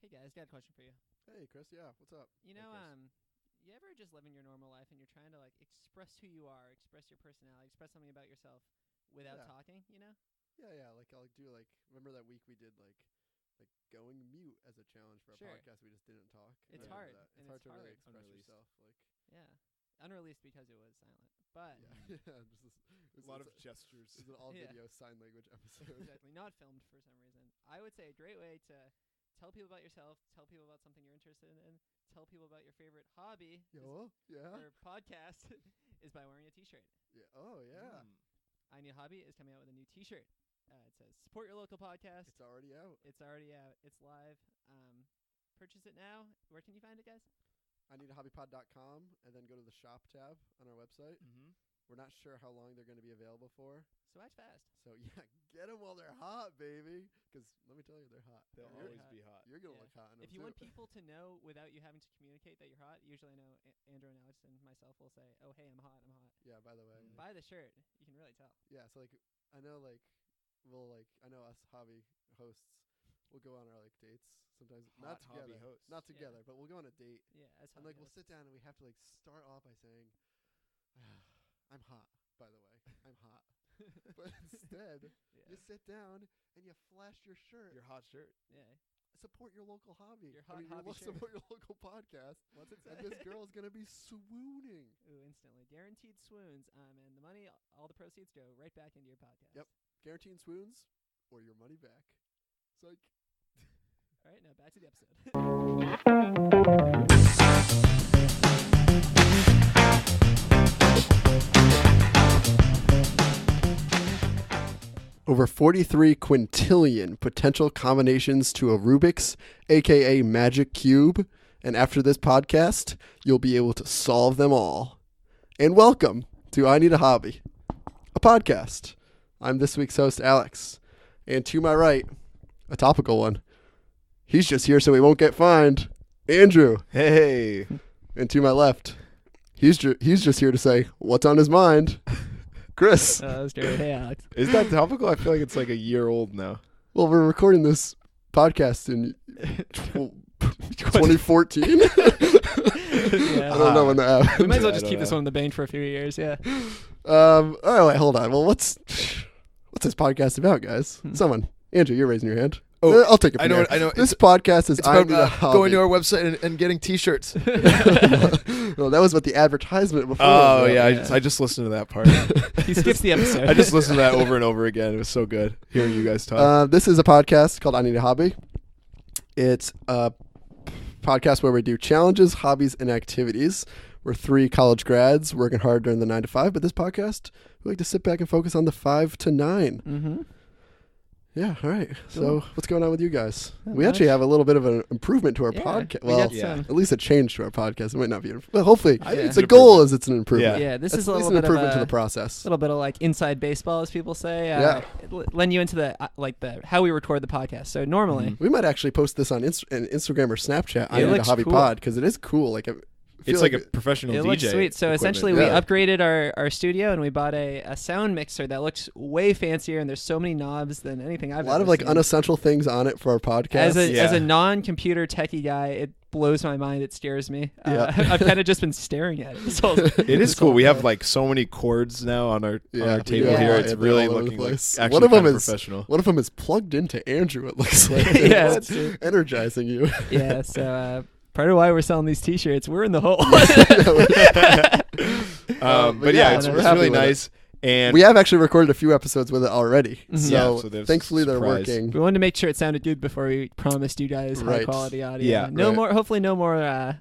Hey guys, got a question for you. Hey, Chris. Yeah, what's up? You know, you ever just living your normal life and you're trying to like express who you are, express your personality, express something about yourself without talking? You know? Yeah. Like I'll do like. Remember that week we did like going mute as a challenge for a podcast. We just didn't talk. It's hard. It's hard to really express yourself. Like unreleased because it was silent. But a lot of gestures. It's an all video sign language episode. Exactly, not filmed for some reason. I would say a great way to tell people about yourself, tell people about something you're interested in, tell people about your favorite hobby or podcast is by wearing a t-shirt. Yeah. Oh, yeah. I Need a Hobby is coming out with a new t-shirt. It says, support your local podcast. It's already out. It's live. Purchase it now. Where can you find it, guys? ineedahobbypod.com, and then go to the shop tab on our website. We're not sure how long they're going to be available for. So act fast. So, get them while they're hot, baby. Because let me tell you, they're hot. They'll always be hot. You're going to look hot in them, If you want people to know without you having to communicate that you're hot, usually I know Andrew and Alex and myself will say, oh, hey, I'm hot. Yeah, by the way. Buy the shirt. You can really tell. Yeah, so, I know, I know us hobby hosts will go on our, dates sometimes. Not together. Not together, but we'll go on a date. Yeah, as and, we'll sit down and we have to, start off by saying, I'm hot, by the way. I'm hot. But instead, you sit down and you flash your shirt. Your hot shirt. Yeah. Support your local hobby. Your hot hobby shirt. Support your local podcast. What's it say? And this girl's going to be swooning. Ooh, instantly. Guaranteed swoons. And the money, all the proceeds go right back into your podcast. Yep. Guaranteed swoons or your money back. Psych. All right, now back to the episode. Over 43 quintillion potential combinations to a Rubik's, aka Magic Cube, and after this podcast, you'll be able to solve them all. And welcome to I Need a Hobby, a podcast. I'm this week's host, Alex, and to my right, a topical one. He's just here so he won't get fined, Andrew. Hey. And to my left, he's just here to say what's on his mind. Chris. That was great. Hey, Alex. Is that topical? I feel like it's a year old now. Well, we're recording this podcast in 2014. I don't know when that happened. We might as well just keep this one in the bank for a few years. Yeah. All right, hold on. Well, what's this podcast about, guys? Someone, Andrew, you're raising your hand. Oh, I'll take it. I know. This podcast is about going to our website and getting T-shirts. Well, that was what the advertisement before. Oh yeah, I just listened to that part. He skips the episode. I just listened to that over and over again. It was so good hearing you guys talk. This is a podcast called I Need a Hobby. It's a podcast where we do challenges, hobbies, and activities. We're 3 college grads working hard during the 9 to 5, but this podcast, we like to sit back and focus on the 5 to 9. Mm-hmm. Yeah, all right. Cool. So what's going on with you guys? Not we much. actually have a little bit of an improvement to our podcast. Well, at least a change to our podcast. It might not be. Well, hopefully, the goal is it's an improvement. Yeah, this is at a least little an bit improvement of to the process. A little bit of inside baseball, as people say. Lend you into the how we record the podcast. So normally, we might actually post this on Instagram or Snapchat. I Need a Hobby Pod because it is cool. It's like a professional DJ. It looks sweet. So essentially, we upgraded our studio and we bought a sound mixer that looks way fancier, and there's so many knobs than anything I've ever seen. A lot of unessential things on it for our podcast. As a non-computer techie guy, it blows my mind. It scares me. I've kind of just been staring at it. It is cool. We have so many cords now on our table here. It's really looking actually kind of professional. One of them is plugged into Andrew. It looks like it's energizing you. Yeah. So. Part of why we're selling these T-shirts, we're in the hole. But it's really nice. And we have actually recorded a few episodes with it already. Mm-hmm. So thankfully they're working. We wanted to make sure it sounded good before we promised you guys high quality audio. Yeah. Hopefully no more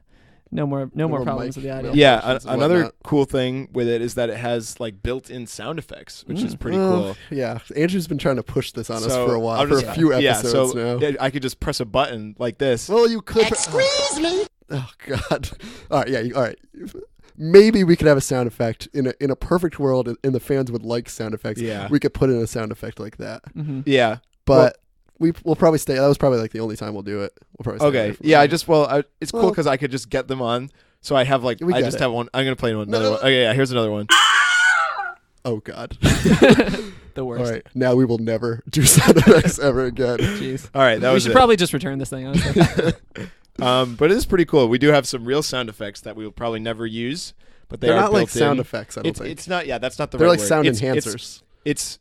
problems with the audio. Yeah, another cool thing with it is that it has built-in sound effects, which is pretty cool. Yeah, Andrew's been trying to push this on us for a while, for a few episodes now. I could just press a button like this. Well, you could. Excuse me. Oh God. All right. Yeah. All right. Maybe we could have a sound effect in a perfect world, and the fans would like sound effects. Yeah. We could put in a sound effect like that. Mm-hmm. Yeah. But. We'll probably stay. That was probably the only time we'll do it. We'll probably stay okay. Yeah. It's cool because I could just get them on. So I have I just have one. I'm gonna play another one. Okay. Yeah. Here's another one. Oh, God. The worst. All right. Now we will never do sound effects ever again. Jeez. All right. We should probably just return this thing, honestly. But it is pretty cool. We do have some real sound effects that we will probably never use, but they're are not like built sound in. effects. I don't think it's not. Yeah, that's not the they're right like word. sound It's enhancers. It's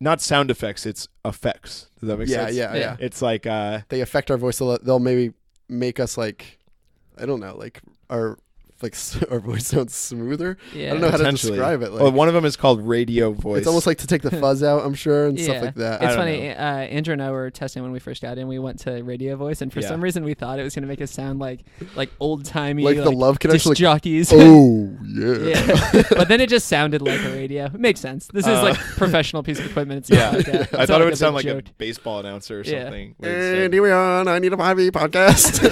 not sound effects. It's effects. Does that make sense? Yeah. It's like they affect our voice a lot. They'll maybe make us like, I don't know, like our voice sounds smoother. Yeah. I don't know how to describe it. Like, well, one of them is called radio voice. it's almost like to take the fuzz out, I'm sure, and stuff like that. It's funny. Andrew and I were testing when we first got in. We went to radio voice, and for some reason we thought it was going to make us sound like old timey, like the Love Connection, disc jockeys. Oh yeah. But then it just sounded like a radio. It makes sense. This is like professional piece of equipment. I thought it would sound like a baseball announcer or something. And here we are on I Need a Hobby podcast.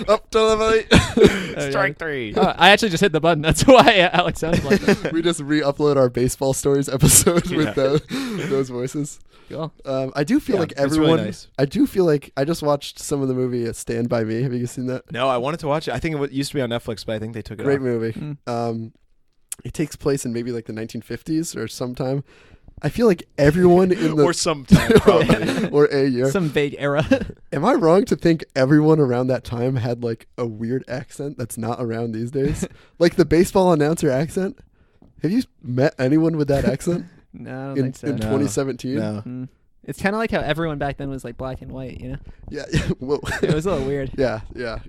Up to the plate. Strike 3. I actually just hit the button. That's why Alex sounds like that. We just re-upload our baseball stories episode with those voices. Cool. I do feel like everyone. Really nice. I do feel like I just watched some of the movie Stand By Me. Have you seen that? No, I wanted to watch it. I think it used to be on Netflix, but I think they took it Great off. movie. Mm. It takes place in maybe like the 1950s or sometime. I feel like everyone in the or sometime probably. or a year. Some vague era. Am I wrong to think everyone around that time had like a weird accent that's not around these days? Like the baseball announcer accent? Have you met anyone with that accent? No, I don't in, think so. in 2017? No. Mm. It's kind of like how everyone back then was like black and white, you know? Yeah. Whoa. It was a little weird. Yeah.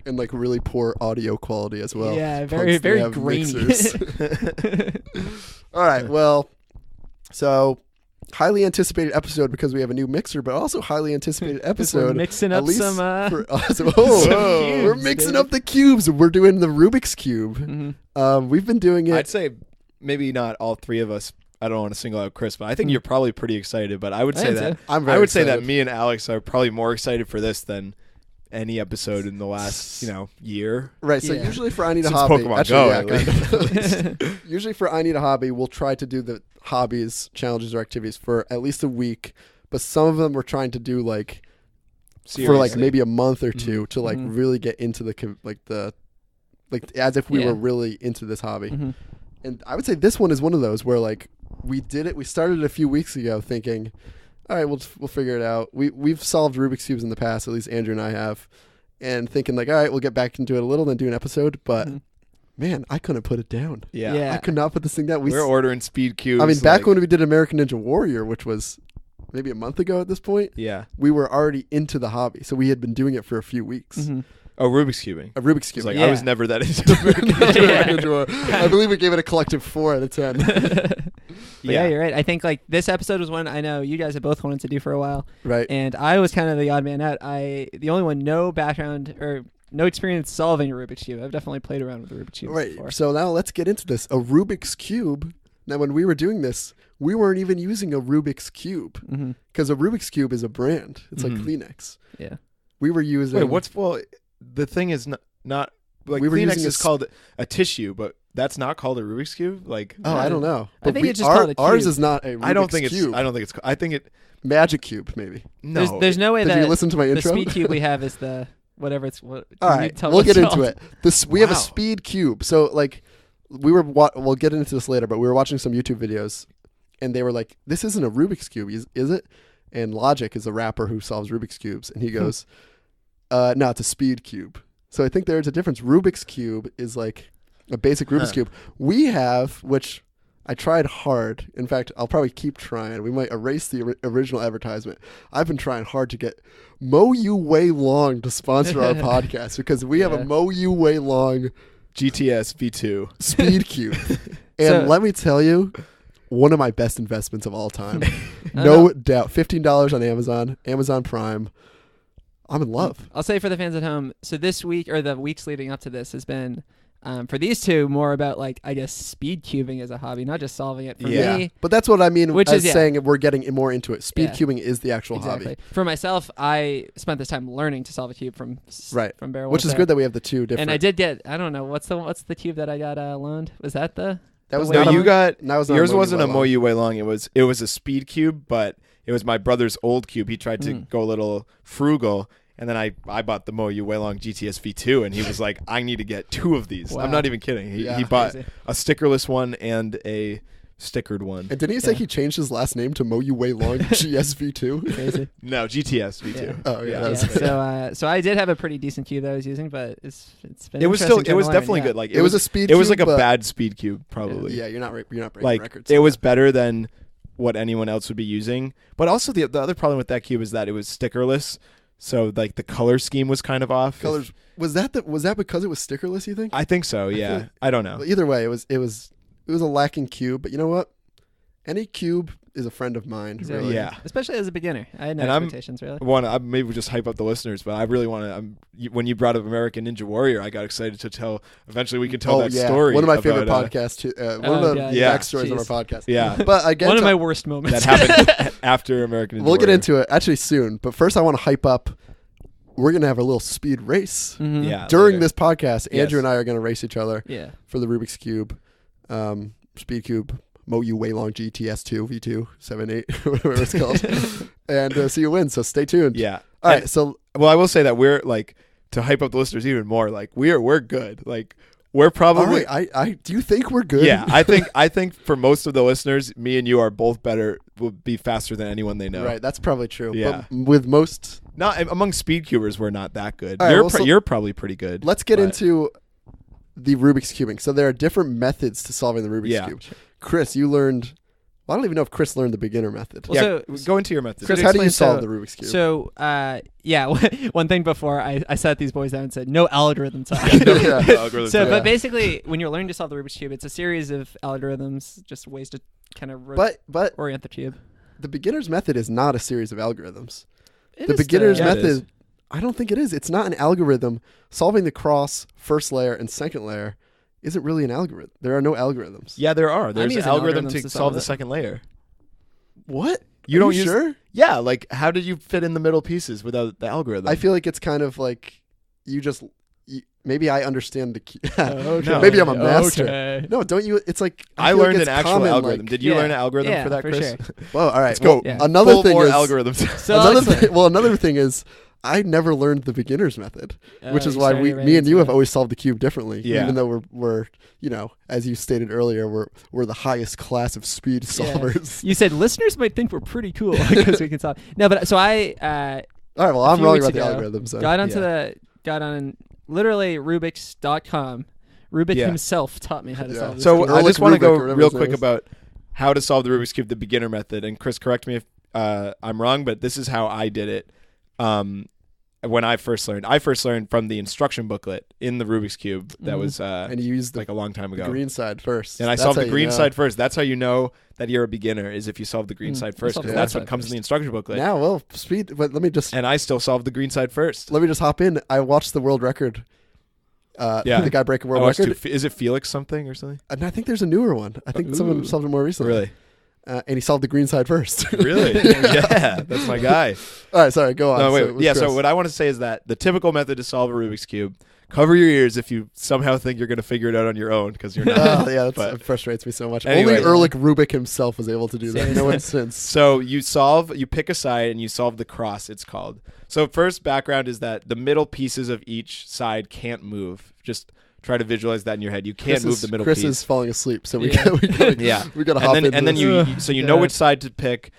And like really poor audio quality as well. Yeah, very grainy. All right. Well, so highly anticipated episode because we have a new mixer, but also highly anticipated episode. We're mixing up some for us. We're mixing up the cubes. We're doing the Rubik's Cube. Mm-hmm. We've been doing it. I'd say maybe not all three of us. I don't want to single out Chris, but I think you're probably pretty excited. But I would say that I'm say that me and Alex are probably more excited for this than any episode in the last year. Right. So usually for I Need a Since Hobby, Pokemon Go, usually for I Need a Hobby, we'll try to do the hobbies, challenges, or activities for at least a week. But some of them we're trying to do like for like maybe a month or two to like really get into the as if we were really into this hobby. Mm-hmm. And I would say this one is one of those where like we did it. We started it a few weeks ago thinking, all right, we'll figure it out. We've solved Rubik's Cubes in the past, at least Andrew and I have, and thinking like, all right, we'll get back into it a little, then do an episode. But man, I couldn't put it down. Yeah. I could not put this thing down. We're ordering speed cubes. I mean, back when we did American Ninja Warrior, which was maybe a month ago at this point, we were already into the hobby. So we had been doing it for a few weeks. Mm-hmm. Oh, Rubik's Cubing. A Rubik's Cube. I was never that into American Ninja Warrior. I believe we gave it a collective 4 out of 10. Yeah, you're right. I think like this episode was one I know you guys have both wanted to do for a while. Right. And I was kind of the odd man out. The only one, no background or no experience solving a Rubik's Cube. I've definitely played around with a Rubik's Cube before. So now let's get into this. A Rubik's Cube. Now, when we were doing this, we weren't even using a Rubik's Cube because a Rubik's Cube is a brand. It's like Kleenex. Yeah. We were using. The thing is not like we were Kleenex using is called a tissue, but that's not called a Rubik's Cube. Like, I don't know. I think it's just called a cube. Ours is not a Rubik's I don't think Cube. I don't think it's. I think it Magic Cube maybe. No, there's no way Did that you listen to my intro? the speed cube we have is the whatever it's. All right, we'll get into it. We have a speed cube. So like, we'll get into this later, but we were watching some YouTube videos, and they were like, "This isn't a Rubik's Cube, is it?" And Logic is a rapper who solves Rubik's Cubes, and he goes, "No, it's a speed cube." So I think there's a difference. Rubik's Cube is like a basic Rubik's Cube. We have, which I tried hard. In fact, I'll probably keep trying. We might erase the original advertisement. I've been trying hard to get Mo You Way Long to sponsor our podcast because we have a Mo You Way Long GTS V2 speed cube. And let me tell you, one of my best investments of all time. No doubt. $15 on Amazon Prime. I'm in love. I'll say for the fans at home, so this week or the weeks leading up to this has been for these two more about like I guess speed cubing as a hobby, not just solving it. For me, but that's what I mean. Which is saying we're getting more into it. Speed cubing is the actual hobby. For myself, I spent this time learning to solve a cube from Barrel, which is good that we have the two different. And I did get I don't know what's the cube that I got loaned. Was that the? That was no. You got yours wasn't a Mo You Way Long. It was a speed cube, but it was my brother's old cube. He tried to go a little frugal. And then I bought the Mo You Way Long GTS V2, and he was like, I need to get 2 of these. Wow. I'm not even kidding. He bought a stickerless one and a stickered one. And didn't he say he changed his last name to Mo You Wei Long GSV2? Crazy. No, GTS V2. Yeah. Oh yeah. So I did have a pretty decent cube that I was using, but it's been. It was definitely good. Like it was a speed. It was cube, like a bad speed cube, probably. Yeah, you're not breaking like records. it was better than what anyone else would be using. But also the other problem with that cube is that it was stickerless. So like the color scheme was kind of off. Colors was that because it was stickerless? You think? I think so. Yeah, I don't know. Well, either way, it was a lacking cube. But you know what? Any cube is a friend of mine. Exactly. Really. Yeah, especially as a beginner. I had no expectations really. Maybe we'll just hype up the listeners, but I really want to. When you brought up American Ninja Warrior, I got excited to tell. Eventually, we can tell that story. One of my favorite podcasts. One of the backstories of our podcast. Yeah, but again, one of my worst moments that happened after American Ninja We'll get into it actually soon, but first I want to hype up. We're gonna have a little speed race. Mm-hmm. Yeah, during this podcast, Andrew and I are gonna race each other. Yeah. For the Rubik's cube, speed cube. Mo You Wei Long GTS2 V2 78 whatever it's called, and see you win. So stay tuned. Yeah. All right. So I will say that we're like to hype up the listeners even more. Like we're good. Like we're probably. All right, I do you think we're good? Yeah. I think for most of the listeners, me and you are both better. Will be faster than anyone they know. Right. That's probably true. Yeah. But with most, not among speed cubers, we're not that good. All right, you're probably pretty good. Let's get into the Rubik's cubing. So there are different methods to solving the Rubik's cube. Chris, you learned. Well, I don't even know if Chris learned the beginner method. Well, go into your method. Chris, how do you solve the Rubik's cube? So, one thing before I sat these boys down and said, no algorithm time. But basically, when you're learning to solve the Rubik's cube, it's a series of algorithms, just ways to kind of orient the cube. The beginner's method is not a series of algorithms. The beginner's method, I don't think it is. It's not an algorithm. Solving the cross, first layer, and second layer isn't really an algorithm. There are no algorithms. Yeah, there are. There's an algorithm to solve the second layer. What? You don't use sure? Yeah, like how did you fit in the middle pieces without the algorithm? I feel like it's kind of like maybe I understand the key. Okay. Maybe I'm a master. Okay. No, don't you? It's like I learned an actual algorithm. Did you learn an algorithm for that, Chris? Sure. Well, all right. Let's go. Yeah. Another thing more is algorithms. Another thing is I never learned the beginner's method, which is why me and you have always solved the cube differently. Yeah. Even though we're as you stated earlier, we're the highest class of speed solvers. You said listeners might think we're pretty cool because we can solve. No, but so I. All right. Well, I'm wrong about the algorithms. So. Got on literally Rubiks.com. Rubik himself taught me how to solve this. So I just want to go Rubik, real quick about how to solve the Rubik's cube, the beginner method. And Chris, correct me if I'm wrong, but this is how I did it. When I first learned from the instruction booklet in the Rubik's cube that was and you used like a long time ago. The green side first. And I solved the green side first. That's how you know that you're a beginner, is if you solve the green side first, because that's what comes in the instruction booklet. Now, well, speed. But let me just. And I still solved the green side first. Let me just hop in. I watched the world record. The guy break a world record. Is it Felix something or something? And I think there's a newer one. I think someone solved it more recently. Really? And he solved the green side first. Really? Yeah, that's my guy. All right, sorry, go on. No, wait. So what I want to say is that the typical method to solve a Rubik's cube, cover your ears if you somehow think you're going to figure it out on your own, because you're not. That frustrates me so much. Anyway, Only Erlich Rubik himself was able to do that. No one since. So you pick a side and you solve the cross, it's called. So first background is that the middle pieces of each side can't move. Just try to visualize that in your head. You can't move the middle piece. Chris is falling asleep, so we gotta hop in. And then you know which side to pick,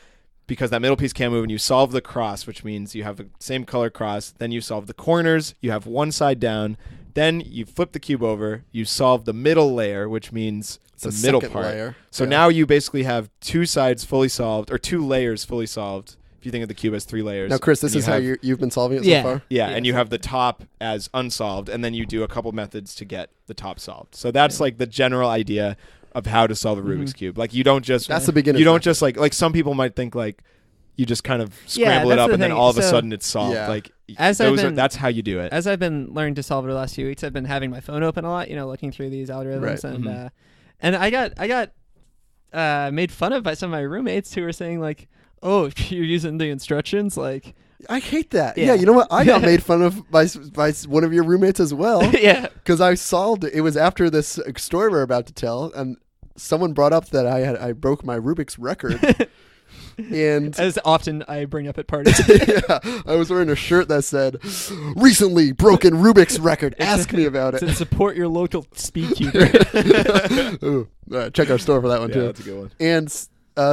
because that middle piece can't move, and you solve the cross, which means you have the same color cross. Then you solve the corners. You have one side down. Then you flip the cube over. You solve the middle layer, which means the middle part. Layer. So now you basically have two sides fully solved, or two layers fully solved. If you think of the cube as three layers. Now, Chris, this is how you've been solving it so far? Yeah, and you have the top as unsolved, and then you do a couple methods to get the top solved. So that's like the general idea of how to solve a Rubik's cube. Like you don't just that's the beginner. You don't just like some people might think like you just kind of scramble it up and then all of a sudden it's solved. Yeah. Like that's how you do it. As I've been learning to solve it the last few weeks, I've been having my phone open a lot, looking through these algorithms, right. And I got made fun of by some of my roommates who were saying like, "Oh, you're using the instructions?" Like, I hate that. Yeah, you know what? I got made fun of by one of your roommates as well. Yeah, because I solved it. It was after this story we're about to tell, and someone brought up that I broke my Rubik's record And as often I bring up at parties. yeah, I was wearing a shirt that said, "Recently broken Rubik's record. Ask me about it." To support your local speed cuber. Ooh, all right, check our store for that one Yeah, too. that's a good one. And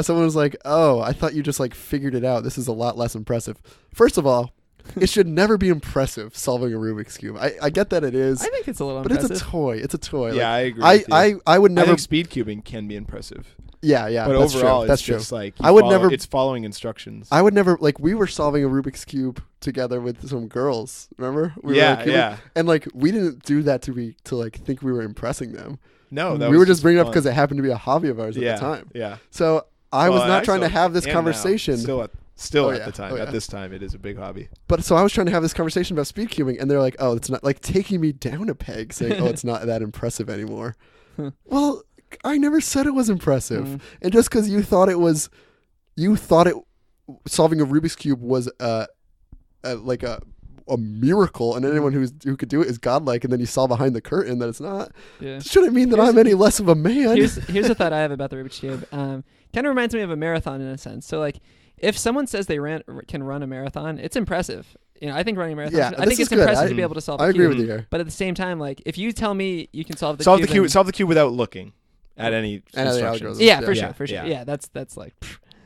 someone was like, "Oh, I thought you just like figured it out. This is a lot less impressive." First of all, it should never be impressive solving a Rubik's cube. I get that it is, I think it's a little but impressive. it's a toy. It's a toy. Yeah, I Like, agree. With you. I would I never. think speed cubing can be impressive. Yeah, But that's overall, true. That's it's true. just like I would never. It's following instructions. I would never like. We were solving a Rubik's cube together with some girls. Remember? We were, yeah, like, yeah. And like we didn't do that to like think we were impressing them. No, that We was were just bringing it up fun. because it happened to be a hobby of ours at yeah, the time. Yeah. So I was Well, not trying to actually, have this and now, conversation. Still Oh, at yeah. the time. Oh, yeah. At this time, it is a big hobby. But so I was trying to have this conversation about speed cubing, and they're like, "Oh, it's not," like taking me down a peg, saying, "Oh, it's not that impressive anymore." Well, I never said it was impressive, and just because you thought it solving a Rubik's cube was like a miracle, and anyone who could do it is godlike, and then you saw behind the curtain that it's not. Yeah. Shouldn't mean that I'm any less of a man. Here's a thought I have about the Rubik's cube. Kind of reminds me of a marathon in a sense. So like, if someone says they can run a marathon, it's impressive. You know, I think running a marathon. Yeah, I think this it's is good. impressive to be able to solve. I a agree cube. with you here. But at the same time, like, if you tell me you can solve the Solve cube, the cube. Solve the cube without looking at any And the instructions. algorithms. yeah, Yeah. for sure. Yeah. Yeah, that's like,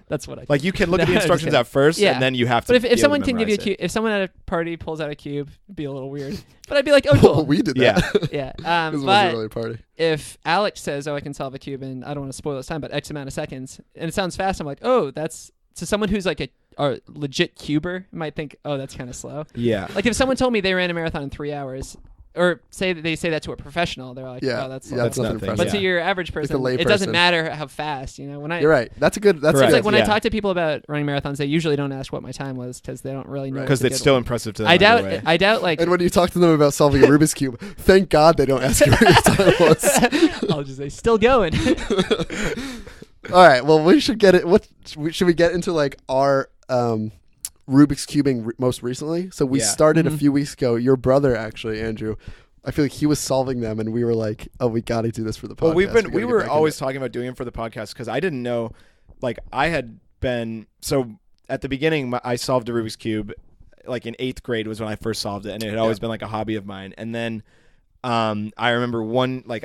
that's what I think. Like you can look at the No, instructions just at first, Yeah. and then you have to. But be if able someone to can give you a memorize cube, if someone at a party pulls out a cube, it'd be a little weird. But I'd be like, oh, cool. Well, we did Yeah. that. Yeah. This wasn't But really a party. if Alex says, "Oh, I can solve a cube," and I don't want to spoil his time, but X amount of seconds, and it sounds fast, I'm like, "Oh, that's." So someone who's like a legit cuber might think, "Oh, that's kind of slow." Yeah. Like if someone told me they ran a marathon in 3 hours, or say that to a professional, they're like, Yeah, "Oh, that's yeah, slow." that's nothing nothing. impressive. But to your average person, lay it doesn't person. matter how fast. You know, when I You're right. That's a good. That's Correct. it's good. like when I Yeah. talk to people about running marathons, they usually don't ask what my time was because they don't really know. Right. Because what it's the still good impressive to them. I doubt. either way. I doubt. Like And when you talk to them about solving a Rubik's cube, thank God they don't ask you what your time was. I'll just say still going. All right. Well, we should get it. Should we get into like our Rubik's cubing most recently? So we Yeah. started a Mhm. few weeks ago. Your brother, actually, Andrew. I feel like he was solving them, and we were like, "Oh, we got to do this for the podcast." Well, we gotta get were back always into talking about doing it for the podcast because I didn't know, like I had been so at the beginning I solved a Rubik's cube, like in 8th grade was when I first solved it, and it had always been like a hobby of mine. And then I remember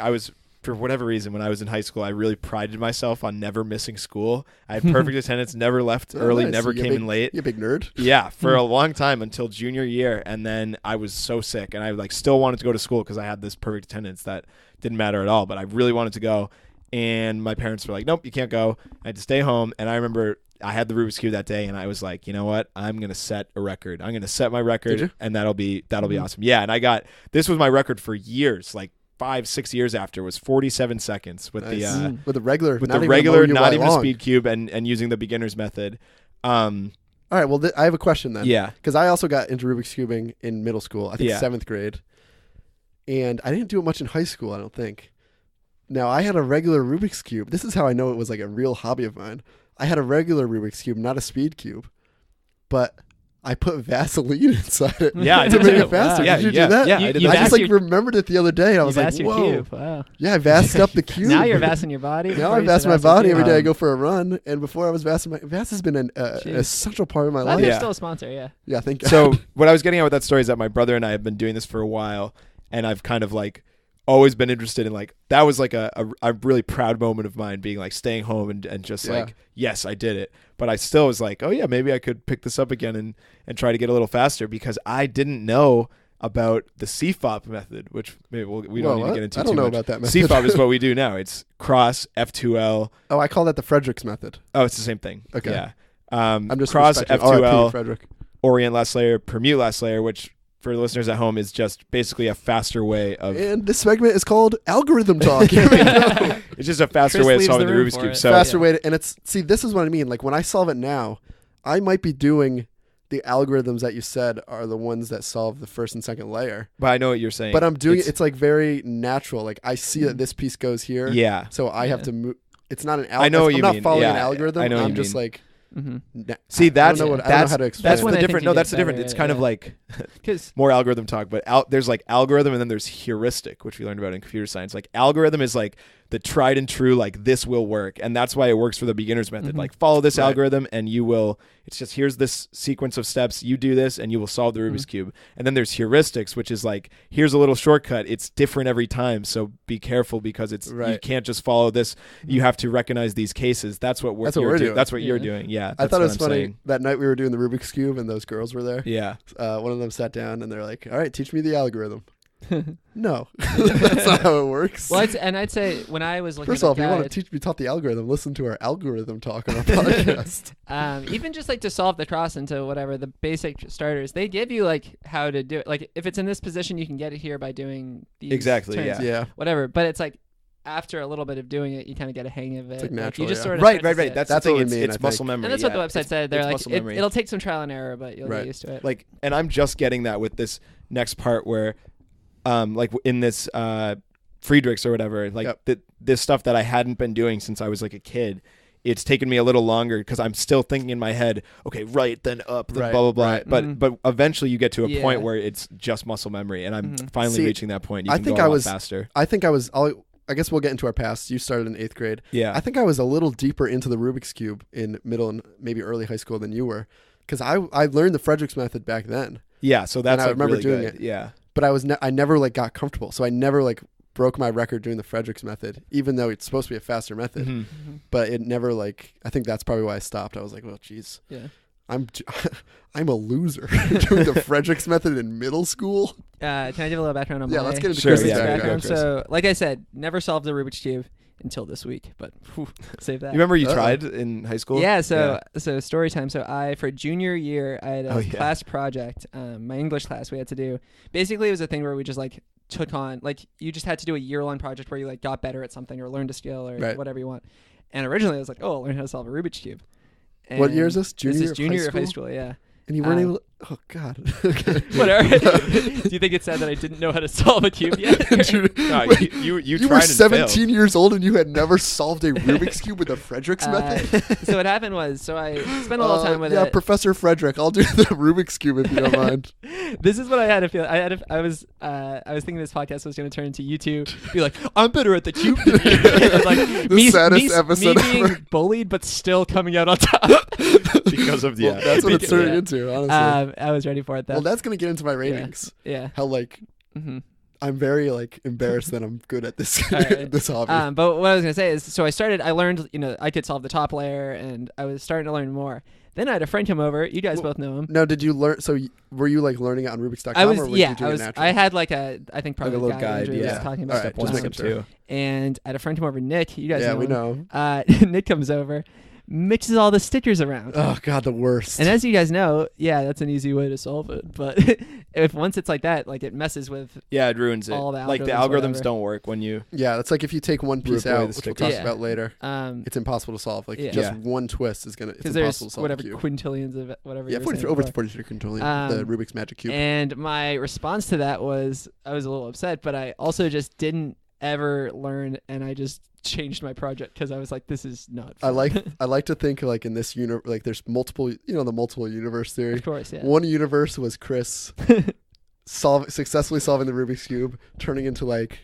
I was for whatever reason when I was in high school I really prided myself on never missing school. I had perfect attendance, never left it. early, Oh, nice. never You a came big- in late. You a big nerd. Yeah, for a long time until junior year, and then I was so sick, and I like still wanted to go to school because I had this perfect attendance that didn't matter at all. But I really wanted to go, and my parents were like, "Nope, you can't go." I had to stay home, and I remember I had the Rubik's cube that day, and I was like, "You know what? I'm gonna set a record. I'm gonna set my Did record, you? and that'll be awesome." Yeah, and I got this was my record for years, like 5-6 years after, was 47 seconds with Nice. the with the regular, with not the even regular, a not even a long. speed cube, and using the beginner's method. All right. Well, I have a question then. Yeah. Because I also got into Rubik's cubing in middle school. I think Yeah. 7th grade, and I didn't do it much in high school. I don't think. Now I had a regular Rubik's cube. This is how I know it was like a real hobby of mine. I had a regular Rubik's cube, not a speed cube, but I put Vaseline inside it Yeah, I to did make too. it faster. Wow. Did you Yeah, do that? yeah, I did You I that. just vassed like your- remembered it the other day, and I was you like, vassed your "Whoa, cube. Wow. yeah, I vassed up the cube." Now you're vassing your body. Now Before I you vass said my vass your body cube. every day I go for a run, and before I was vassing Vass has been an Jeez. essential part of my Glad life. they're Yeah. still a sponsor. Yeah. Yeah, thank God. So what I was getting at with that story is that my brother and I have been doing this for a while, and I've kind of like always been interested in like that was like a really proud moment of mine, being like staying home and just Yeah. like, yes, I did it. But I still was like, oh yeah, maybe I could pick this up again and try to get a little faster, because I didn't know about the CFOP method, which maybe we don't Whoa, need to what? get into I don't too know much. about that method. CFOP is what we do now. It's cross F2L. Oh, I call that the Fredericks method. Oh, it's the same thing. Okay. Yeah. I'm just cross respecting RIP F2L, Frederick. orient last layer, permute last layer, which for the listeners at home is just basically a faster way of And this segment is called Algorithm Talk. Here we go. it's just a faster Chris way of leaves solving the the room Rubik's for cube. it. So Faster way to, and it's, see, this is what I mean. Like when I solve it now, I might be doing the algorithms that you said are the ones that solve the first and second layer. but I know what you're saying. But I'm doing it's like very natural. Like I see that this piece goes here. yeah. So I have Yeah. to move. It's not an I know what I'm you not mean. following an Yeah, algorithm. I know what I'm you just mean. like, Mm-hmm. See, I that's don't know I don't know how to explain that's it. when the I think different. you No, get that's the difference. better, It's kind of yeah. like Because more algorithm talk, but there's like algorithm and then there's heuristic, which we learned about in computer science. Like algorithm is like the tried and true, like this will work. And that's why it works for the beginner's method. Like follow this algorithm and you will, it's just here's this sequence of steps. You do this and you will solve the Rubik's Cube. And then there's heuristics, which is like, here's a little shortcut. It's different every time. So be careful because it's, you can't just follow this. You have to recognize these cases. That's what we're doing. That's what you're doing. Yeah. I thought it was funny that night we were doing the Rubik's Cube and those girls were there. Yeah. One of them sat down and they're like, all right, teach me the algorithm. No, that's not how it works. Well, I'd say when I was looking first at off, the if you want guide, to be taught the algorithm, listen to our algorithm talk on our podcast. Even just like to solve the cross into whatever the basic starters, they give you like how to do it. Like if it's in this position, you can get it here by doing these turns, yeah, whatever. But it's like after a little bit of doing it, you kind of get a hang of it. It's like natural, you just sort of right. That's the thing. what we mean, It's muscle memory. And that's what the website said. They're like, memory. it'll take some trial and error, but you'll get used to it. Like, and I'm just getting that with this next part where, like in this Friedrichs or whatever, like this stuff that I hadn't been doing since I was like a kid. It's taken me a little longer because I'm still thinking in my head, okay, right, then up, then blah, blah, blah. Right. But eventually you get to a point where it's just muscle memory, and I'm finally reaching that point. You can go a lot faster. I think I guess we'll get into our past. You started in 8th grade. Yeah. I think I was a little deeper into the Rubik's Cube in middle and maybe early high school than you were, because I learned the Friedrichs method back then. Yeah, so that's I remember really doing good. it. Yeah. But I never like got comfortable, so I never like broke my record doing the Friedrichs method, even though it's supposed to be a faster method. But it never like, I think that's probably why I stopped. I was like, well, geez, I'm a loser doing the Friedrichs method in middle school. Can I give a little background on my let's get into Chris's background? So, like I said, never solved the Rubik's Cube until this week, but save that. You remember you tried in high school? Yeah, so story time. So for junior year, I had a class project, my English class we had to do. Basically, it was a thing where we just like took on, like you just had to do a year-long project where you like got better at something or learned a skill or whatever you want. And originally I was like, oh, I'll learn how to solve a Rubik's Cube. And what year is this? This is junior year of high school, yeah. And you weren't able to, oh, God. Whatever. Do you think it's sad that I didn't know how to solve a cube yet? You were 17 years old and you had never solved a Rubik's Cube with the Friedrichs method? So what happened was, I spent a little time with it. Yeah, Professor Frederick, I'll do the Rubik's Cube if you don't mind. This is what I had to feel. I was thinking this podcast was going to turn into YouTube. Be like, I'm better at the cube than you. Like, the saddest episode me being ever. bullied, but still coming out on top. Because of that's what it's turning into, honestly. I was ready for it though. Well, that's gonna get into my ratings. Yeah. How like I'm very like embarrassed that I'm good at this this hobby. But what I was gonna say is, so I learned, I could solve the top layer, and I was starting to learn more. Then I had a friend come over. You guys both know him. No, did you learn? So were you like learning it on Rubik's.com? I was. Or Yeah, you I had like I think probably like a little guide. Yeah. Talking about step 1, step 2. And I had a friend come over, Nick. You guys know. Yeah, we know. Nick comes over, mixes all the stickers around. Oh God, the worst. And as you guys know, that's an easy way to solve it. But if once it's like that, like it messes with. Yeah, it ruins it. All the like the algorithms don't work when you. Yeah, it's like if you take one piece out, which we'll talk about later. It's impossible to solve. Like just one twist is gonna. It's impossible to solve. Whatever quintillions of whatever. Yeah, over 43 quintillion. The Rubik's Magic Cube. And my response to that was, I was a little upset, but I also just didn't ever learn, and I just changed my project because I was like, this is not fun. I like to think like in this universe, like there's multiple, the multiple universe theory. Of course, yeah. One universe was Chris successfully solving the Rubik's Cube, turning into like,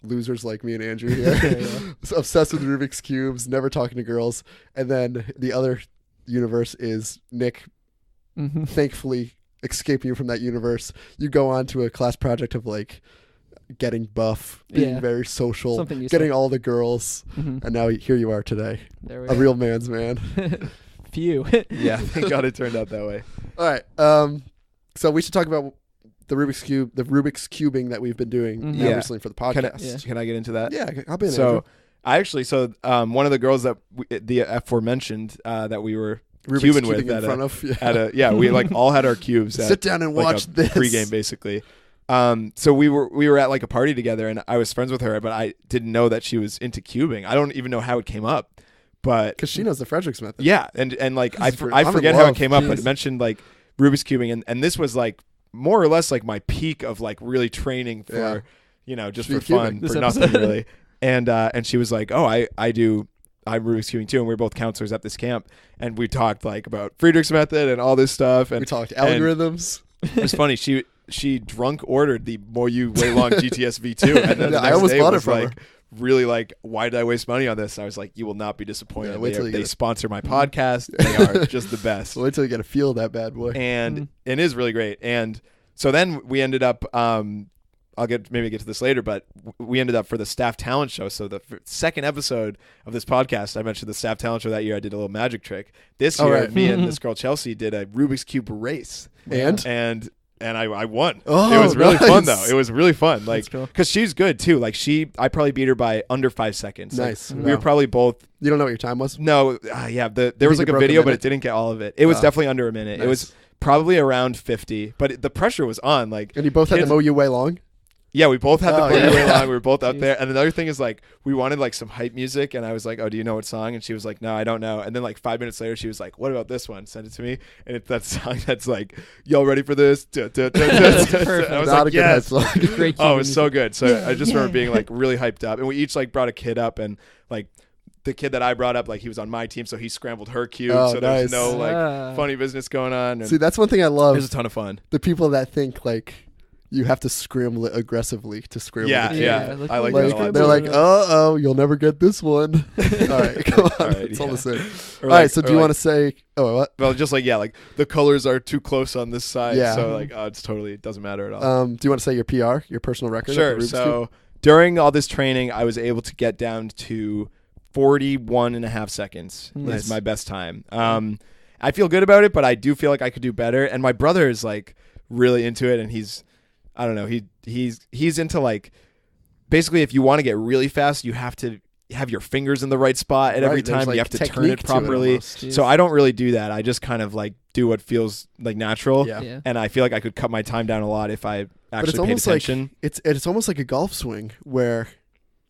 losers like me and Andrew here, obsessed with Rubik's Cubes, never talking to girls. And then the other universe is Nick, thankfully escaping from that universe. You go on to a class project of like getting buff, being very social, getting all the girls, and now here you are today, a real man's man. Few. Yeah, thank God it turned out that way. All right, so we should talk about the Rubik's cubing that we've been doing recently for the podcast. Can I get into that? Yeah, I'll be in. So one of the girls that the aforementioned that we were Rubik's cubing with in front of, we like all had our cubes. Sit down and watch this pregame basically. So we were at like a party together, and I was friends with her, but I didn't know that she was into cubing. I don't even know how it came up, but because she knows the Friedrichs method. Yeah, and like I forget how it came up, but it mentioned like Rubik's cubing, and this was like more or less like my peak of like really training for just for fun, for nothing really. And she was like, oh, I'm Rubik's cubing too, and we were both counselors at this camp, and we talked like about Friedrichs method and all this stuff, and we talked algorithms. It was funny. She drunk ordered the Moyu Weilong GTS V2, and then the I almost day bought it was from like her. really like, why did I waste money on this? And I was like, you will not be disappointed. They sponsor my Mm-hmm. podcast. They are just the best. Wait till you get a feel of that bad boy. And it is really great. And so then we ended up, I'll get to this later, but we ended up for the staff talent show. So the second episode of this podcast, I mentioned the staff talent show that year. I did a little magic trick. This year, me and this girl Chelsea did a Rubik's Cube race. And I won. Oh, it was really nice. fun though. It was really fun. Like, cool. cause she's good too. Like I probably beat her by under 5 seconds. Nice. Like, we were probably both. You don't know what your time was? No. Yeah. There was like a video, but it didn't get all of it. It was definitely under a minute. Nice. It was probably around 50, but the pressure was on. Like, And you both had to mow you way long? yeah, we both had the yeah. way long. We were both up there. And another thing is like, we wanted like some hype music, and I was like, "Oh, do you know what song?" And she was like, "No, I don't know." And then like 5 minutes later, she was like, "What about this one?" Send it to me, and it's that song that's like, "Y'all ready for this?" Perfect. I was Not like, a good "Yes." song. Great Oh, it cue was so good. So I just remember Yeah. being like really hyped up, and we each like brought a kid up, and like the kid that I brought up, like he was on my team, so he scrambled her cube. Oh, so there's nice. no like funny business going on. And See, that's one thing I it love. was a ton of fun. The people that think like you have to scramble it aggressively to scramble Yeah, the cube. yeah. look I like what that we a lot. They're like, did. you'll never get this one. All right, come on. All right, It's all the same. Or All right, like- so or do you like- want to say, what? Well, just like, like the colors are too close on this side. Yeah. So like, it doesn't matter at all. Do you want to say your PR, your personal record? at Sure. the Rubik's So Cube? during all this training, I was able to get down to 41.5 seconds. Nice. Is my best time. I feel good about it, but I do feel like I could do better. And my brother is like really into it, and I don't know, he's into like, basically if you want to get really fast, you have to have your fingers in the right spot at every Right, there's, time. like, You have to turn technique it to it properly. almost. So I don't really do that. I just kind of like do what feels like natural. Yeah. Yeah. And I feel like I could cut my time down a lot if I But it's actually paid almost attention. like it's almost like a golf swing where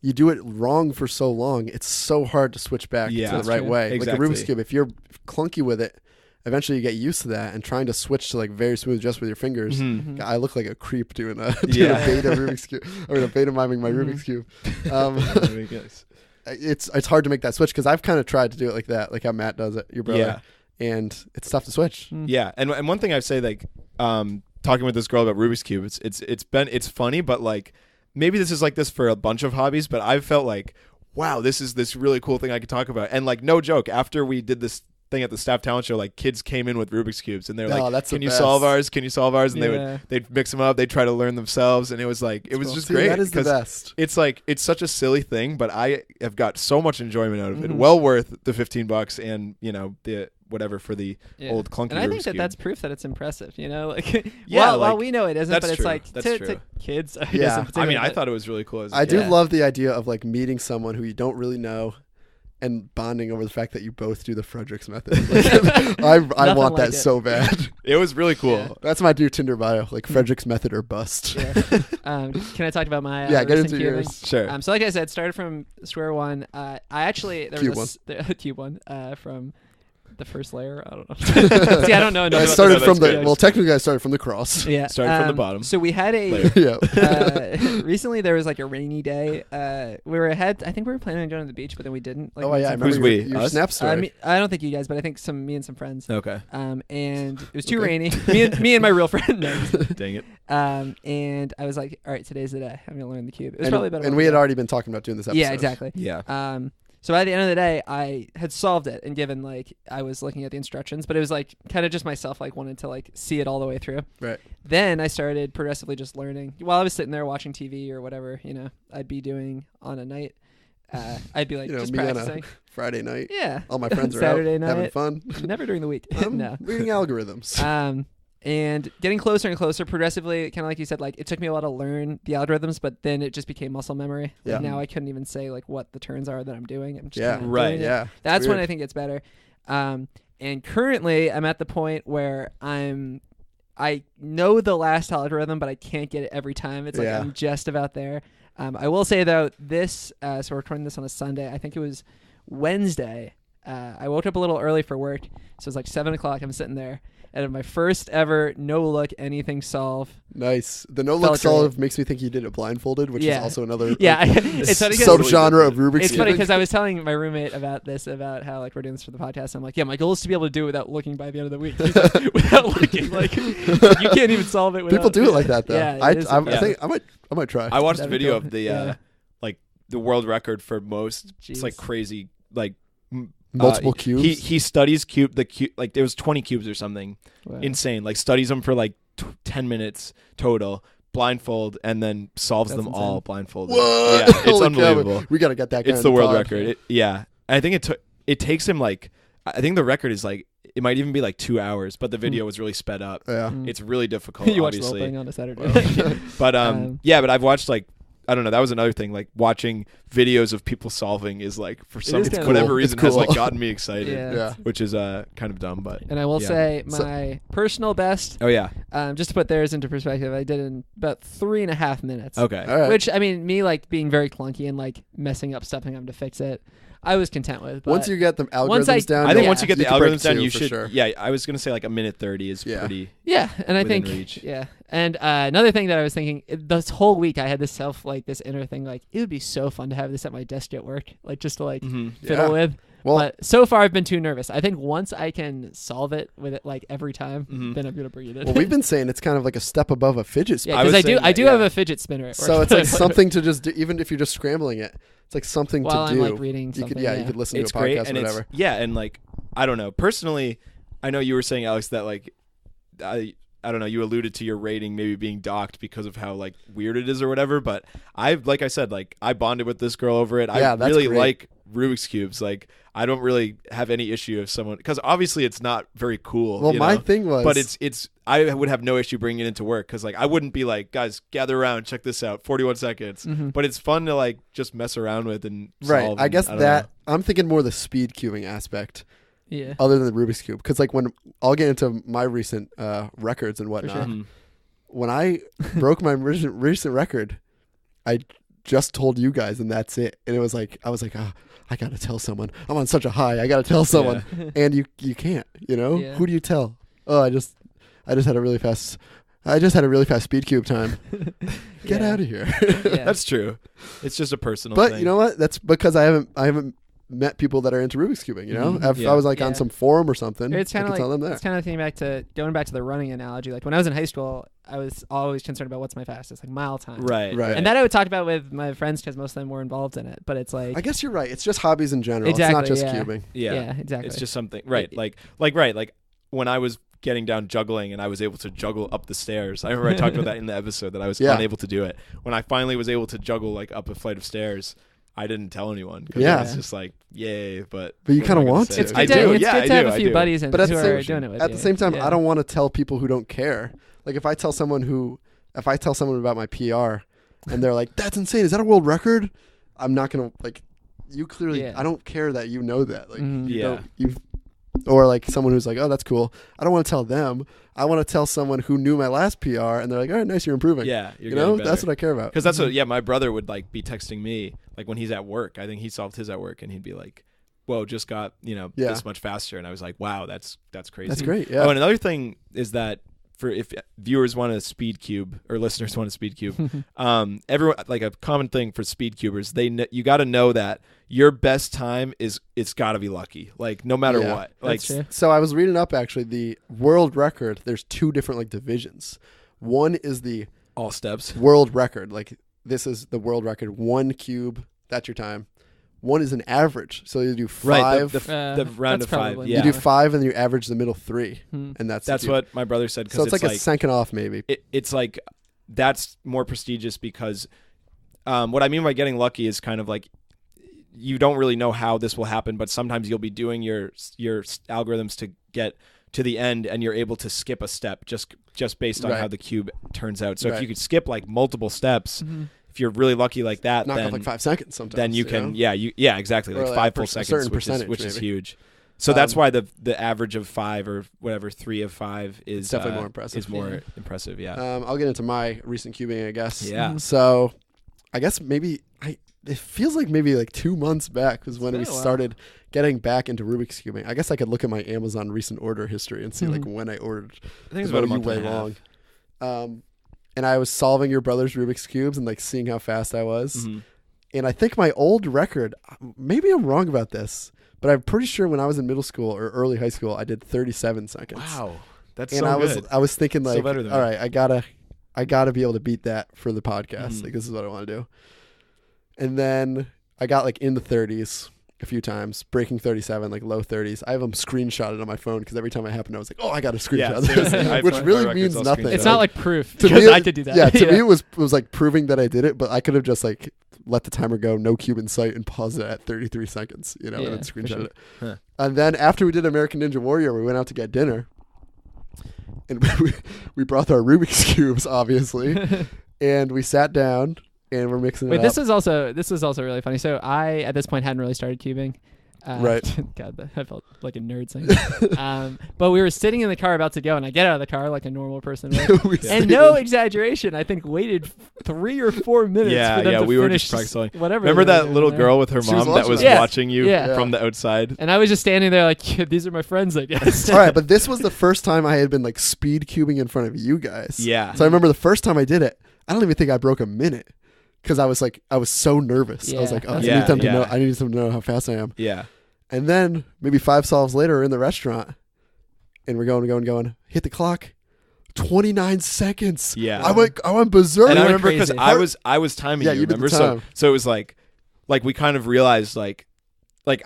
you do it wrong for so long, it's so hard to switch back Yeah. to the That's right true. way. Exactly. Like a Rubik's Cube, if you're clunky with it, eventually you get used to that, and trying to switch to like very smooth just with your fingers. Mhm. I look like a creep doing a Yeah. a beta Rubik's Cube. I mean, a beta miming my Rubik's Cube. It's hard to make that switch because I've kind of tried to do it like that, like how Matt does it, your brother, and it's tough to switch. Yeah, and one thing I'd say, like, talking with this girl about Rubik's Cube, it's funny, but like maybe this is like this for a bunch of hobbies, but I've felt like, wow, this is this really cool thing I could talk about, and like no joke, after we did this thing at the staff talent show, like kids came in with Rubik's Cubes, and they're like, that's the "Can you best. solve ours? Can you solve ours?" And Yeah. they'd mix them up, they'd try to learn themselves, and it was like it was cool. just See, great. that is the 'cause best. It's like it's such a silly thing, but I have got so much enjoyment out of it. Mhm. Well worth the $15 and the whatever for the Yeah. old clunky And I think Rubik's that Cube. that's proof that it's impressive, like Yeah, while like, we know it isn't, that's but it's true. like That's to true. kids. it Yeah. isn't I mean, I particularly, thought it was really cool. As a I do kid. love the idea of like meeting someone who you don't really know and bonding over the fact that you both do the Fredericks method. Like, I Nothing want like that it. so bad. It was really cool. Yeah. That's my new Tinder bio, like Fredericks method or bust. Yeah. Can I talk about my Yeah, get recent into cubing? yours. Sure. So like I said, started from square one. I actually there Cube was a cube one from the first layer. I don't know. See, I don't know. enough I about started this. from the good. well, technically I started from the cross. Yeah, Started from the bottom. So we had a Layer. Yeah. recently there was like a rainy day. We were ahead. I think we were planning on going to the beach, but then we didn't. Like, Oh me yeah, I and remember some Who's your, we? your Us? snap story. I don't think you guys, but I think me and some friends. Okay. And it was too Okay. rainy. me and my real friend. No. Dang it. And I was like, all right, today's the day. I'm gonna learn the cube. It was probably about a and month we had ago. already been talking about doing this episode. Yeah, exactly. Yeah. So by the end of the day, I had solved it, and given like I was looking at the instructions, but it was like kind of just myself like wanted to like see it all the way through. Right. Then I started progressively just learning while I was sitting there watching TV or whatever I'd be doing on a night. I'd be like just me on a practicing. Friday night. Yeah. All my friends are Saturday out night. having fun. Never during the week. I'm No. reading algorithms. And getting closer and closer progressively, kind of like you said, like it took me a while to learn the algorithms, but then it just became muscle memory. Yeah. Like, now I couldn't even say like what the turns are that I'm doing. I'm just Yeah. kinda Right. doing it. Yeah. That's when weird. I think it's better. And currently I'm at the point where I know the last algorithm, but I can't get it every time. It's like Yeah. I'm just about there. I will say though, this so we're recording this on a Sunday. I think it was Wednesday. I woke up a little early for work, so it's like 7:00. I'm sitting there, and my first ever no look anything solve. Nice. The no Felt look solve makes me think you did it blindfolded, which Yeah. is also another Yeah, like, it's funny 'cause subgenre of Rubik's it's funny Cube. because I was telling my roommate about how like we're doing this for the podcast. I'm like, yeah, my goal is to be able to do it without looking by the end of the week. He's like, without looking, like you can't even solve it. Without, People do it like that though. Yeah, I it is think impressive. I might try. I watched a That'd be video cool. of the Yeah. like the world record for most. Jeez. It's like crazy, like multiple cubes. He studies the cube, like there was 20 cubes or something. Wow. Insane. Like studies them for like 10 minutes total, blindfold, and then solves That's them insane. all blindfolded. Whoa! Yeah, it's Holy unbelievable. cow. We gotta get that guy. It's on the world pod. record. I think it takes him like, I think the record is like, it might even be like 2 hours, but the video was really sped up. Yeah. It's really difficult. You watched the whole obviously. thing on a Saturday. But but I've watched like, I don't know, that was another thing. Like watching videos of people solving is like, for some is kinda whatever cool. reason, It's cool. has like gotten me excited. Yeah. Which is kind of dumb, but And I will yeah. say my personal best, Oh yeah. just to put theirs into perspective, I did in about 3.5 minutes. Okay. All right. Which, I mean, me like being very clunky and like messing up stuff and having to fix it, I was content with. But Once you get the algorithms once I- down, I think Yeah. once you get the can break algorithms down, two you for should. Sure. Yeah, I was gonna say like a minute 30 is Yeah. pretty. Yeah, and I within think reach. yeah, and another thing that I was thinking this whole week, I had this this inner thing like it would be so fun to have this at my desk at work, like just to like Mm-hmm. fiddle Yeah. with. Well, But so far, I've been too nervous. I think once I can solve it with it like every time, Mhm. then I'm gonna bring it in. well, we've been saying it's kind of like a step above a fidget spinner. yeah, I because was I saying do that, have yeah. a fidget spinner at work. So it's like something to just do, even if you're just scrambling it. It's like something while to I'm do. like reading you something. could, you could listen It's to a great, podcast and or whatever. and like I don't know. Personally, I know you were saying, Alex, that like I don't know. You alluded to your rating maybe being docked because of how like weird it is or whatever. But like I said, like I bonded with this girl over it. Yeah, I that's really great. like Rubik's cubes. Like I don't really have any issue if someone, because obviously it's not very cool. Well, you my know? thing was, But it's I would have no issue bringing it into work because like I wouldn't be like, guys, gather around, check this out, 41 seconds. Mhm. But it's fun to like just mess around with and right. solve I and guess don't that know. I'm thinking more the speed cubing aspect, Yeah. other than the Rubik's cube, because like when I'll get into my recent records and whatnot. sure. Mhm. When I broke my recent record, I just told you guys, and that's it. And it was like I was like, I gotta tell someone. I'm on such a high. I gotta tell someone. And you can't. You know, Yeah. who do you tell? Oh, I just had a really fast. I just had a really fast speed cube time. Get Yeah. out of here. Yeah. That's true. It's just a personal But thing. you know what? That's because I haven't met people that are into Rubik's cubing. You know, Mhm. if Yeah. I was like Yeah. on some forum or something, It's I kind could of tell them like there. it's kind of going back to the running analogy. Like when I was in high school, I was always concerned about what's my fastest, like mile time. Right. Right. And that I would talk about with my friends because most of them were involved in it. But it's like I guess you're right. It's just hobbies in general. Exactly, it's not just yeah. cubing. Yeah. exactly. It's just something. Right. It- Like when I was getting down juggling and I was able to juggle up the stairs. I remember I talked about that in the episode that I was Yeah. unable to do it. When I finally was able to juggle like up a flight of stairs, I didn't tell anyone. 'Cause Yeah. It was just like, yay. But But you what kinda am I gonna want say? to. It's good I to, do. it's Yeah, good I to have do. a I few do. buddies and But at who the are same- doing it with At you. the same time, Yeah. I don't want to tell people who don't care. Like if I tell someone about my PR and they're like, "That's insane. Is that a world record?" I'm not gonna like. You clearly, Yeah. I don't care that you know that. Like, Mhm. you Yeah. don't- you, or like someone who's like, "Oh, that's cool." I don't want to tell them. I want to tell someone who knew my last PR and they're like, "All right, nice, you're improving." Yeah. You're you know, getting that's better. what I care about. Because that's what, yeah, my brother would like be texting me like when he's at work. I think he solved his at work and he'd be like, whoa, just got, Yeah. this much faster. And I was like, wow, that's crazy. That's great. Yeah. Oh, and another thing is that for if viewers want a speed cube or listeners want a speed cube, everyone, like a common thing for speed cubers, you got to know that your best time it's got to be lucky. Like no matter Yeah. what. Like That's true. So I was reading up actually the world record. There's two different like divisions. One is the all steps. world record. Like this is the world record. 1 cube. That's your time. One is an average. So you do 5. Right. The Uh, round that's of 5. probably Yeah. You do 5 and then you average the middle 3, Hmm. and that's That's the cube. what my brother said. So it's like a second off maybe. It's like that's more prestigious because what I mean by getting lucky is kind of like you don't really know how this will happen, but sometimes you'll be doing your algorithms to get to the end and you're able to skip a step just based on Right. how the cube turns out. So if Right. you could skip like multiple steps, Mhm. if you're really lucky like that, Knock then off like 5 seconds sometimes. then you can know? exactly, Or like like 5 a full certain seconds, percentage, which is maybe. huge. So that's Um, why the average of 5 or whatever 3 of 5 is definitely more impressive. Is more Yeah. impressive, yeah. I'll get into my recent cubing, I guess. Yeah. So I guess maybe it feels like maybe like 2 months back was when been we a while. started getting back into Rubik's cubing. I guess I could look at my Amazon recent order history and see like Mhm. when I ordered. I think it's about a you month way and a half. long. And I was solving your brother's Rubik's cubes and like seeing how fast I was. Mhm. And I think my old record, maybe I'm wrong about this, but I'm pretty sure when I was in middle school or early high school, I did 37 seconds. Wow, that's And so I was thinking So like, better than all me. right, I gotta be able to beat that for the podcast. Mhm. Like this is what I want to do. And then I got like in the 30s a few times, breaking 37, like low 30s. I have them screenshotted on my phone because every time it happened, I was like, oh, I got to screenshot this, which really means nothing. It's not like proof to because me, I could do that. Yeah, to me it was like proving that I did it, but I could have just like let the timer go, no cube in sight, and paused it at 33 seconds, and then screenshot it. Huh. And then after we did American Ninja Warrior, we went out to get dinner, and we brought our Rubik's cubes, obviously, and we sat down. And we're mixing it up. This is also really funny. So I at this point hadn't really started cubing. Right. God, I felt like a nerd saying that. But we were sitting in the car about to go, and I get out of the car like a normal person would. And no exaggeration, I think waited 3 or 4 minutes for them to we finish were just practicing. Whatever. Remember that little girl with her mom that was watching you from the outside? And I was just standing there like, these are my friends, I guess. All right, but this was the first time I had been like speed cubing in front of you guys. Yeah. So I remember the first time I did it, I don't even think I broke a minute. Because I was so nervous. I was like, I need them to know. I need them to know how fast I am. Yeah. And then maybe 5 solves later, we're in the restaurant, and we're going. Hit the clock. 29 seconds. Yeah. I went berserk. And I remember because I was timing you. Remember, so it was like we kind of realized like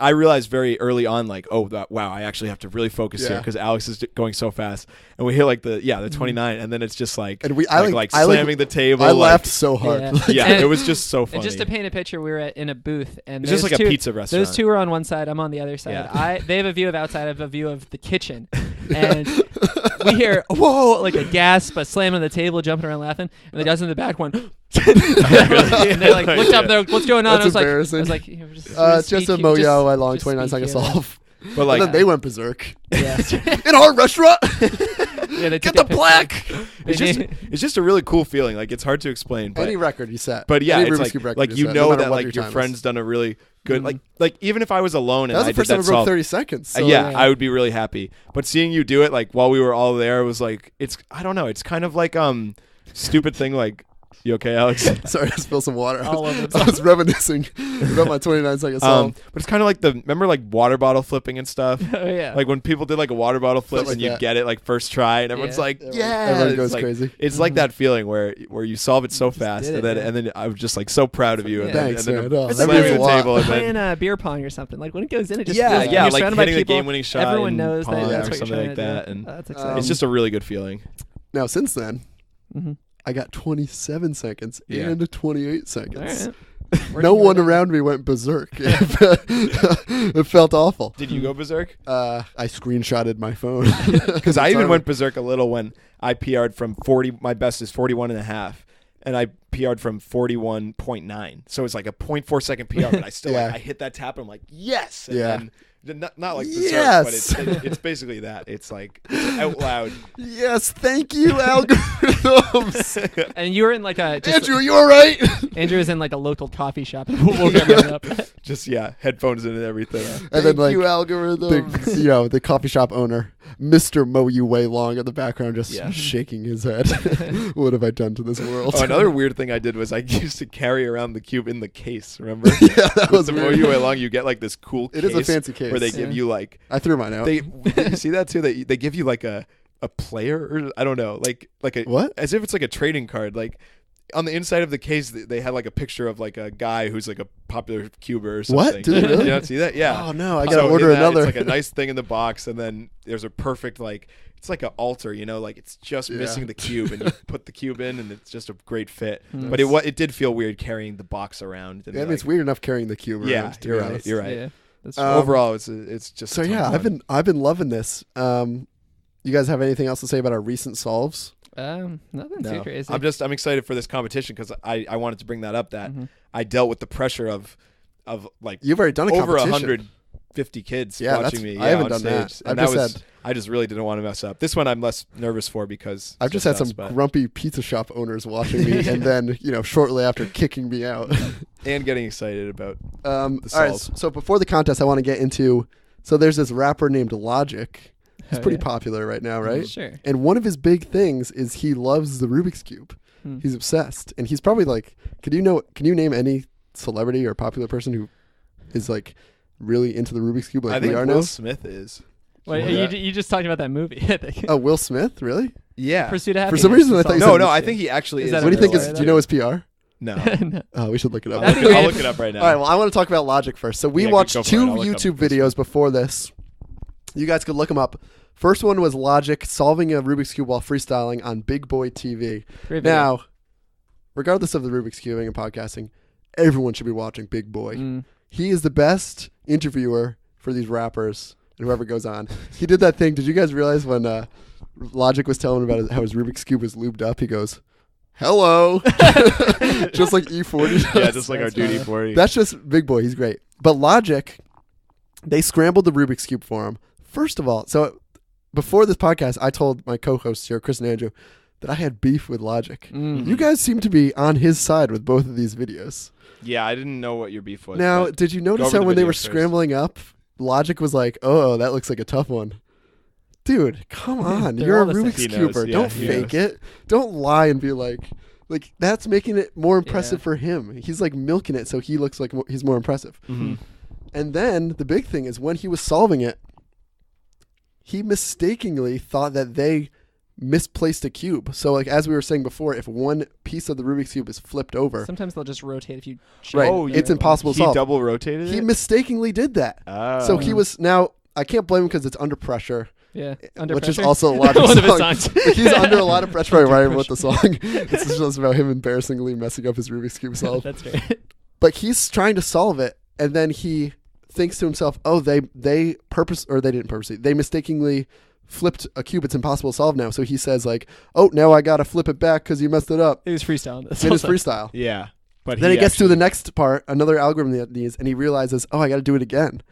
I realized very early on, like, oh, wow, I actually have to really focus here because Alex is going so fast. And we hit like the 29, and then it's just like, and I slamming the table. I laughed so hard. Yeah, it was just so funny. And just to paint a picture, we were in a booth, and it's just like a pizza restaurant. Those two were on one side, I'm on the other side. Yeah. They have a view of outside, I have a view of the kitchen, and we hear whoa, like a gasp, a slam on the table, jumping around laughing, and the guys in the back went. And they like looked up there, what's going on? That's embarrassing. I was like, it's just a Moyo long 29 second solve. But like, and then they went berserk. Yeah. In our restaurant. They Get the plaque. It's just a really cool feeling. Like, it's hard to explain. But, any record you set. But yeah, any it's like you know that like your friend's done a really good like even if I was alone and I did that solve. That was the first time I broke 30 seconds. So I would be really happy. But seeing you do it like while we were all there was like, I don't know, it's kind of like stupid thing like, you okay, Alex? Sorry, I spilled some water. I was reminiscing about my 29 second solve. But it's kind of like remember like water bottle flipping and stuff? Oh, yeah. Like when people did like a water bottle flip and you get it like first try and everyone's like, everyone goes crazy. It's like that feeling where you solve it so fast and then I was just like so proud of you. And thanks, then it's slamming the table. And playing a beer pong or something. Like when it goes in, it just feels like like hitting a game-winning shot. Everyone knows that's what something you're like that. And that's exciting. it's just a really good feeling. Now since then. I got 27 seconds and 28 seconds. Right. No one around me went berserk. It felt awful. Did you go berserk? I screenshotted my phone. Because I even went berserk a little when I PR'd from 40. My best is 41 and a half. And I PR'd from 41.9. So it's like a 0.4 second PR, but I still like, I hit that tap and I'm like, yes. And then, not like berserk, but it's basically that. It's like it's out loud. Yes, thank you, algorithms. And you were in like a Andrew, you all right? Andrew was in like a local coffee shop. We'll get it up. Just headphones in and everything. And then like you, algorithms. The coffee shop owner, Mr. Mo Yu Wei Long in the background, just shaking his head. What have I done to this world? Oh, another weird thing I did was I used to carry around the cube in the case. Remember? Yeah, that was the Mo Yu Wei Long. You get like this cool. It is a fancy case where they give you like. I threw mine out. Did you see that too? They give you like a player or I don't know, like a what? As if it's like a trading card. Like on the inside of the case, they had like a picture of like a guy who's like a popular cuber or something. What? Did they really? You not see that? Yeah. Oh no, I gotta order another. It's like a nice thing in the box, and then there's a perfect like. It's like an altar, like it's just missing the cube, and you put the cube in, and it's just a great fit. But it did feel weird carrying the box around. And it's weird enough carrying the cube around. Yeah, you're right. You're right. Yeah, overall, it's just so. Yeah, I've been loving this. You guys have anything else to say about our recent solves? Nothing too crazy. I'm excited for this competition because I wanted to bring that up. That I dealt with the pressure of like you've already done a over competition. 150 kids watching me. I haven't done stage. that. And I just really didn't want to mess up. This one I'm less nervous for because I've just had some grumpy pizza shop owners watching me, and then shortly after kicking me out, and getting excited about the solve. All right, so before the contest, I want to get into. So there's this rapper named Logic. He's pretty popular right now, right? Sure. And one of his big things is he loves the Rubik's Cube. He's obsessed, and he's probably like, can you name any celebrity or popular person who is like really into the Rubik's Cube like I think we are Will now? Smith is. Wait, you just talked about that movie, I think. Oh, Will Smith? Really? Yeah. Pursuit of For Happiness. some reason, I thought you said No, I think he actually is. What do you think? Do you know his PR? No. No. Oh, we should look it up. I'll look it up right now. All right, well, I want to talk about logic first. So we Yeah, watched go for it. 2 I'll look YouTube up this videos before this. You guys could look them up. First one was Logic solving a Rubik's Cube while freestyling on Big Boy TV. Great video. Now, regardless of the Rubik's Cubing and podcasting, everyone should be watching Big Boy. He is the best interviewer for these rappers and whoever goes on. He did that thing. Did you guys realize when Logic was telling him about how his Rubik's Cube was lubed up, he goes, hello. Just like E40 does. Yeah, just like our dude funny. E40. That's just Big Boy. He's great. But Logic, they scrambled the Rubik's Cube for him. First of all, so before this podcast, I told my co-hosts here, Chris and Andrew, that I had beef with Logic. You guys seem to be on his side with both of these videos. Yeah, I didn't know what your beef was. Now, but did you notice over how the when they were video first. scrambling up, Logic was like, oh, that looks like a tough one. Dude, come on. They're You're a all the same. Rubik's He knows, Cuber. yeah, Don't he fake knows. it. Don't lie and be like that's making it more impressive Yeah. for him. He's like milking it so he looks like he's more impressive. Mhm. And then the big thing is when he was solving it, he mistakenly thought that they misplaced a cube. So like as we were saying before, if one piece of the Rubik's Cube is flipped over, Sometimes they'll just rotate if you. right, Oh, it's yeah. impossible to He solve. double rotated He it? mistakenly did that. Oh. So he was now. I can't blame him because it's under pressure, Yeah. Under which pressure. is also a lot of One of his song. songs. He's under a lot of pressure. Under Right, wrote the pressure. song. This is just about him embarrassingly messing up his Rubik's Cube solve. That's great. But he's trying to solve it, and then he thinks to himself, "Oh, they didn't purposely. They mistakenly flipped a cube. It's impossible to solve now." So he says like, "Oh, now I gotta flip it back because you messed it up." He was freestyling this. In his also. freestyle. Yeah. But Then he gets to the next part, another algorithm that needs, and he realizes, "Oh, I got to do it again."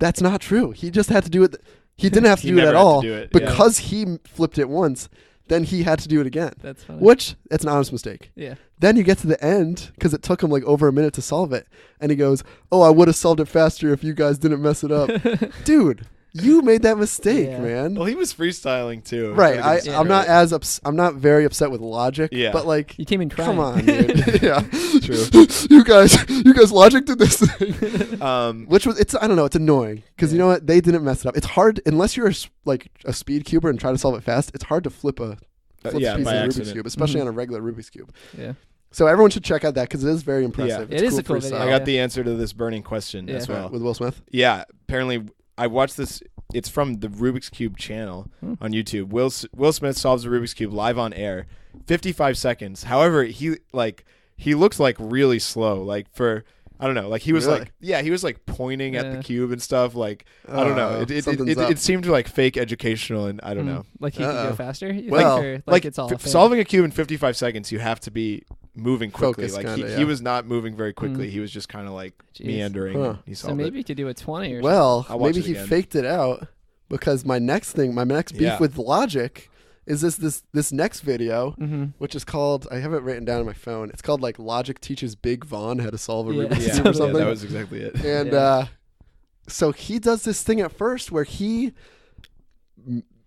That's not true. He just had to do it. He didn't have to He do it never at had to all do it, yeah. because he flipped it once. Then he had to do it again, That's funny. which it's an honest mistake. Yeah. Then you get to the end because it took him like over a minute to solve it, and he goes, "Oh, I would have solved it faster if you guys didn't mess it up." Dude, you made that mistake, Yeah. man. Well, he was freestyling too. Right. Gotta give him I'm not credit. as I'm not very upset with Logic. Yeah. But like, You came in crying. come on, dude. Yeah. True. you guys, Logic did this thing. Which was I don't know. It's annoying because you know what? They didn't mess it up. It's hard unless you're like a speed cuber and try to solve it fast. It's hard to flip a piece yeah, of by the Rubik's accident. cube, especially Mhm. on a regular Rubik's cube. Yeah. So everyone should check out that because it is very impressive. Yeah. It's It is a cool freestyle. video. I Yeah. got the answer to this burning question Yeah. as well. With Will Smith. Yeah, apparently I watched this. It's from the Rubik's Cube channel on YouTube. Will Smith solves the Rubik's Cube live on air, 55 seconds. However, he looks like really slow. Like for I don't know. Like he was Really? like he was like pointing at Yeah. the cube and stuff. Like I don't know. Something's up. It seemed like fake educational, and I don't know. Like he could Uh-oh. go faster. You Well, think, or, Like it's all fake? solving a cube in 55 seconds, you have to be moving quickly. Focused Like kinda, he yeah. was not moving very quickly. Mm. He was just kind of like Jeez. meandering. Huh. And he So solved maybe it. you could do a 20 or Well, I'll watch maybe it he again. faked it out because my next beef Yeah. with Logic is this next video, something. Mm-hmm. which is called, I have it written down on my phone. It's called like Logic teaches Big Von how to solve a Yeah. Rubik's Yeah, Cube or yeah, something. that was exactly it. And Yeah. so he does this thing at first where he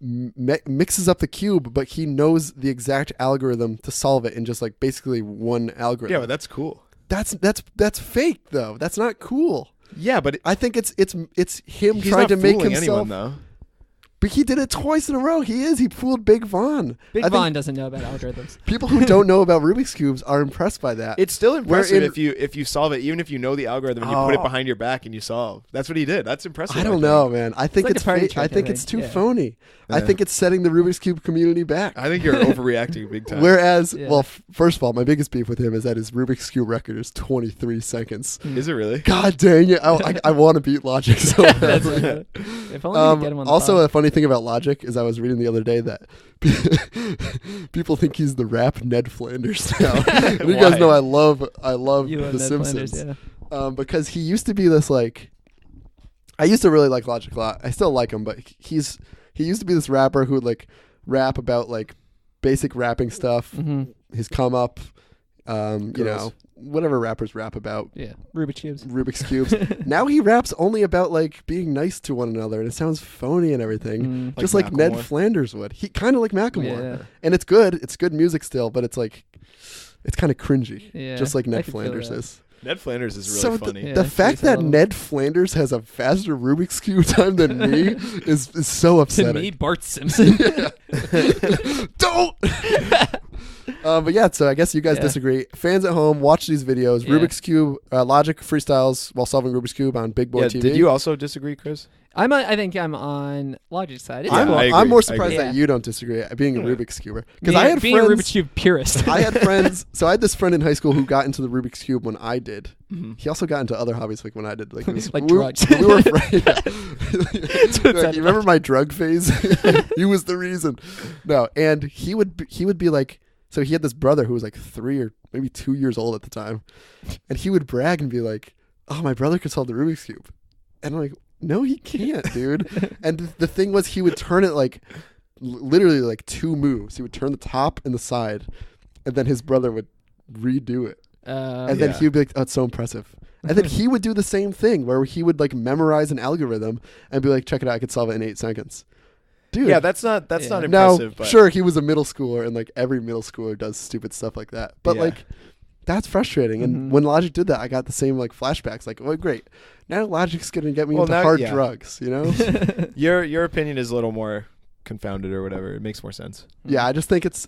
mixes up the cube, but he knows the exact algorithm to solve it in just like basically one algorithm. Yeah, but that's cool. That's fake though. That's not cool. Yeah, but I think it's him he's trying not to make fooling himself. anyone though. But he did it twice in a row. He fooled Big Von. Big I think Von doesn't know about algorithms. people who don't know about Rubik's cubes are impressed by that. It's still impressive in- if you solve it, even if you know the algorithm and you put it behind your back and you solve. That's what he did. That's impressive. I don't think. know, man. I think like it's a party fake. I trick, I think it's think. too Yeah. phony. I Yeah. think it's setting the Rubik's Cube community back. I think you're overreacting big time. Whereas, Yeah. well, first of all, my biggest beef with him is that his Rubik's Cube record is 23 seconds. Is it really? God dang it. I want to beat Logic so That's badly. funny. If only we could get him on the Also, pod. a funny thing about Logic is I was reading the other day that people think he's the rap Ned Flanders now. And you guys Why? know I love You love The Ned Simpsons. Flanders, yeah. Because he used to be this like, I used to really like Logic a lot. I still like him, but he used to be this rapper who would like rap about like basic rapping stuff, Mhm. his come up, you Girls. know, whatever rappers rap about. Yeah. Rubik's cubes. Rubik's cubes. Now he raps only about like being nice to one another, and it sounds phony and everything, Mm. just like Ned Macklemore. Flanders would. He kind of like Macklemore, Yeah. and it's good. It's good music still, but it's like it's kind of cringy, Yeah. just like I Ned could feel Flanders that. is. Ned Flanders is really So funny. Yeah, the he's fact a that little- Ned Flanders has a faster Rubik's cube time than me is so To upsetting. me, Bart Simpson. Don't. But yeah, so I guess you guys disagree. Fans at home, watch these videos. Yeah. Rubik's Cube, Logic freestyles while solving Rubik's Cube on Big Boy TV. Did you also disagree, Chris? I think I'm on Logic's side. It's Yeah, cool. I agree. I'm more surprised that agree. you don't disagree, being a Yeah. Rubik's Cuber. Because Being- I had being friends. a Rubik's Cube purist. I had friends. So I had this friend in high school who got into the Rubik's Cube when I did. Mm-hmm. He also got into other hobbies like when I did. Like, it was, Like we, drugs. We were afraid. what Like, it you remember my drug phase? He was the reason. No, and he would be like, so he had this brother who was like 3 or maybe 2 years old at the time, and he would brag and be like, "Oh, my brother could solve the Rubik's Cube," and I'm like, "No, he can't, dude." And the thing was, he would turn it like literally like 2 moves. He would turn the top and the side, and then his brother would redo it. And then he would be like, "Oh, it's so impressive." And then he would do the same thing where he would like memorize an algorithm and be like, "Check it out, I could solve it in 8 seconds." Dude. Yeah, that's not Yeah. not Now, impressive. But sure, he was a middle schooler, and like every middle schooler does stupid stuff like that. But Yeah. like, that's frustrating. And Mhm. when Logic did that, I got the same like flashbacks. Like, oh, great, now Logic's gonna get me Well, into now- hard yeah. drugs. You know? your opinion is a little more confounded or whatever. It makes more sense. Yeah, I just think it's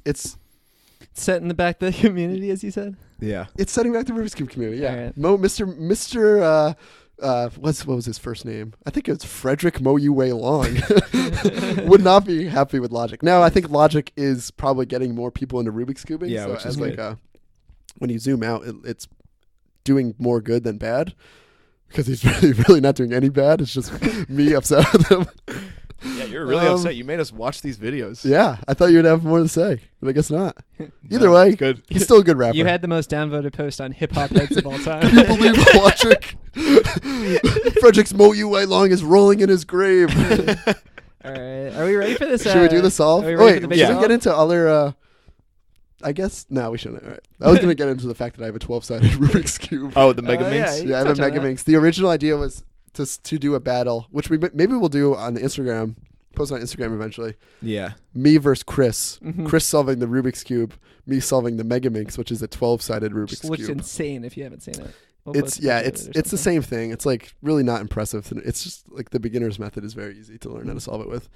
Set in the back of the community, as you said. Yeah. setting back the Rubik's Cube community. Yeah, Alright. Mr. What was his first name? I think it was Frederick Mo Yu Wei Long. Would not be happy with Logic. Now, I think Logic is probably getting more people into Rubik's cubing. Yeah, so which is as good. like when you zoom out, it's doing more good than bad because he's really not doing any bad. It's just me upset with him. Yeah, you're really upset. You made us watch these videos. Yeah, I thought you'd have more to say, but I guess not. Either No, way, it's good. he's still a good rapper. You had the most downvoted post on hip hop heads of all time. Can you believe Logic? Frederick Mo Yu Wei Long is rolling in his grave. All right, are we ready for this? Should we do the solve? Are we Oh, ready wait, for the big should we solve? get into other? I guess no, we shouldn't. All right. I was going to get into the fact that I have a 12-sided Rubik's cube. Oh, the Mega yeah, Minx? you Yeah, I have a touch on Mega that. Minx. The original idea was to do a battle, which maybe we'll do on Instagram. Post on Instagram eventually. Yeah. Me versus Chris. Mhm. Chris solving the Rubik's cube. Me solving the Mega Minx, which is a 12-sided Rubik's Just looks cube. insane if you haven't seen it. We'll It's post a picture of it or it's the something. same thing. It's like really not impressive. It's just like the beginner's method is very easy to learn how to solve it with.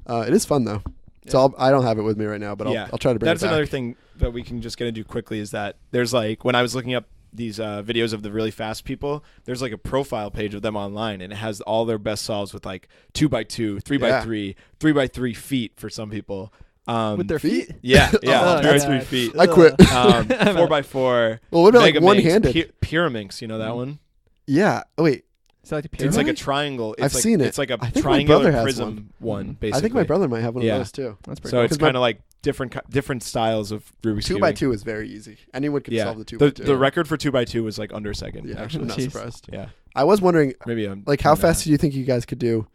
It is fun though. So I don't have it with me right now, but I'll try to bring That's it back. another thing that we can just get into quickly is that there's like when I was looking up these videos of the really fast people, there's like a profile page of them online, and it has all their best solves with like 2x2, 3x3, 3x3 feet for some people. With their feet. Yeah, Oh, yeah, that's- 3x3 feet. I quit. 4x4. Well, what about like Mega one-handed? Minx, Pyraminx, you know that one? Yeah. Oh wait. Is that like a It's pyramid? like a triangle. It's I've like, seen it. It's like a I think my brother triangular has prism one, basically. I think my brother might have one Yeah. of those too. That's pretty So cool. it's 'Cause my- kind of like different styles of Rubik's Cube. 2x2 is very easy. Anyone can Yeah. solve the 2x2. The record for 2x2 was like under a second. Yeah, actually. I'm not Jeez. surprised. Yeah. I was wondering, Maybe I'm like, how doing fast that. do you think you guys could do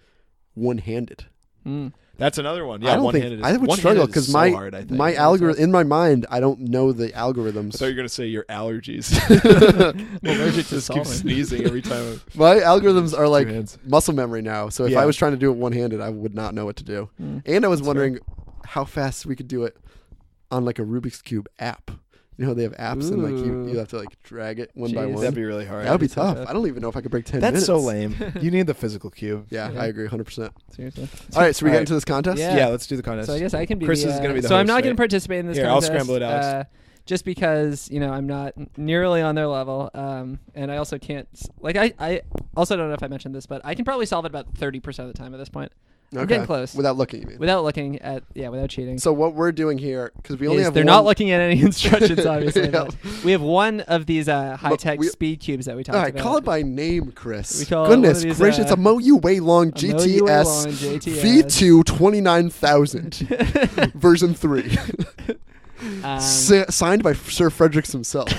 one-handed? Mm. That's another one. I Yeah, don't one-handed. think I would struggle because my my algorithm in my mind, I don't know the algorithms. I thought you were gonna say your allergies. I'm allergic to Just keep solving. sneezing every time. My algorithms are like Two hands. muscle memory now. So if Yeah. I was trying to do it one-handed, I would not know what to do. Mm. And I was That's wondering how fast we could do it on like a Rubik's Cube app. You know how they have apps and like Ooh. you have to like drag it one by Jeez. one. That'd be really hard. That would be so tough. tough. I don't even know if I could break 10 That's minutes. so lame. You need the physical cube. Yeah, Yeah. I agree 100%. Seriously. All right, so we All get right. into this contest? Yeah. Yeah, let's do the contest. So I guess I can be. Chris the, is gonna be the So I'm host, not going right? to participate in this Here, I'll contest. scramble it, Alex. Just because I'm not nearly on their level, and I also can't. Like I also don't know if I mentioned this, but I can probably solve it about 30% of the time at this point. I'm getting close. Without looking, you mean? Without looking at without cheating. So what we're doing here, because we only is have they're one, not looking at any instructions, obviously. Yeah. But we have one of these high-tech we- speed cubes that we talked All right, about. call it by name, Chris. We call it one Goodness of these, gracious, a Mo Yu Wei Long a Mo Yu Wei GTS Long GTS. V2 29000 version 3. Signed by Sir Fredericks himself.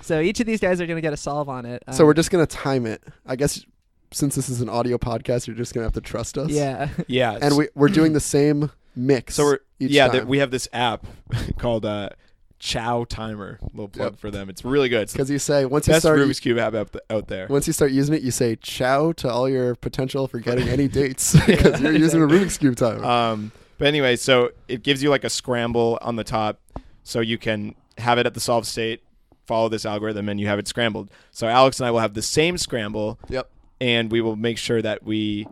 So each of these guys are going to get a solve on it. So we're just going to time it. I guess since this is an audio podcast, you're just going to have to trust us. yeah. Yeah. And we're doing the same mix. So we're each time. we have this app called Chow Timer. Little plug for them. It's really good. It's the Because you say once you best start Rubik's Cube app out there. once you start using it, you say ciao to all your potential for getting any dates because you're using a Rubik's Cube timer. But anyway, so it gives you like a scramble on the top, so you can have it at the solve state, follow this algorithm, and you have it scrambled. So Alex and I will have the same scramble. Yep. And we will make sure that we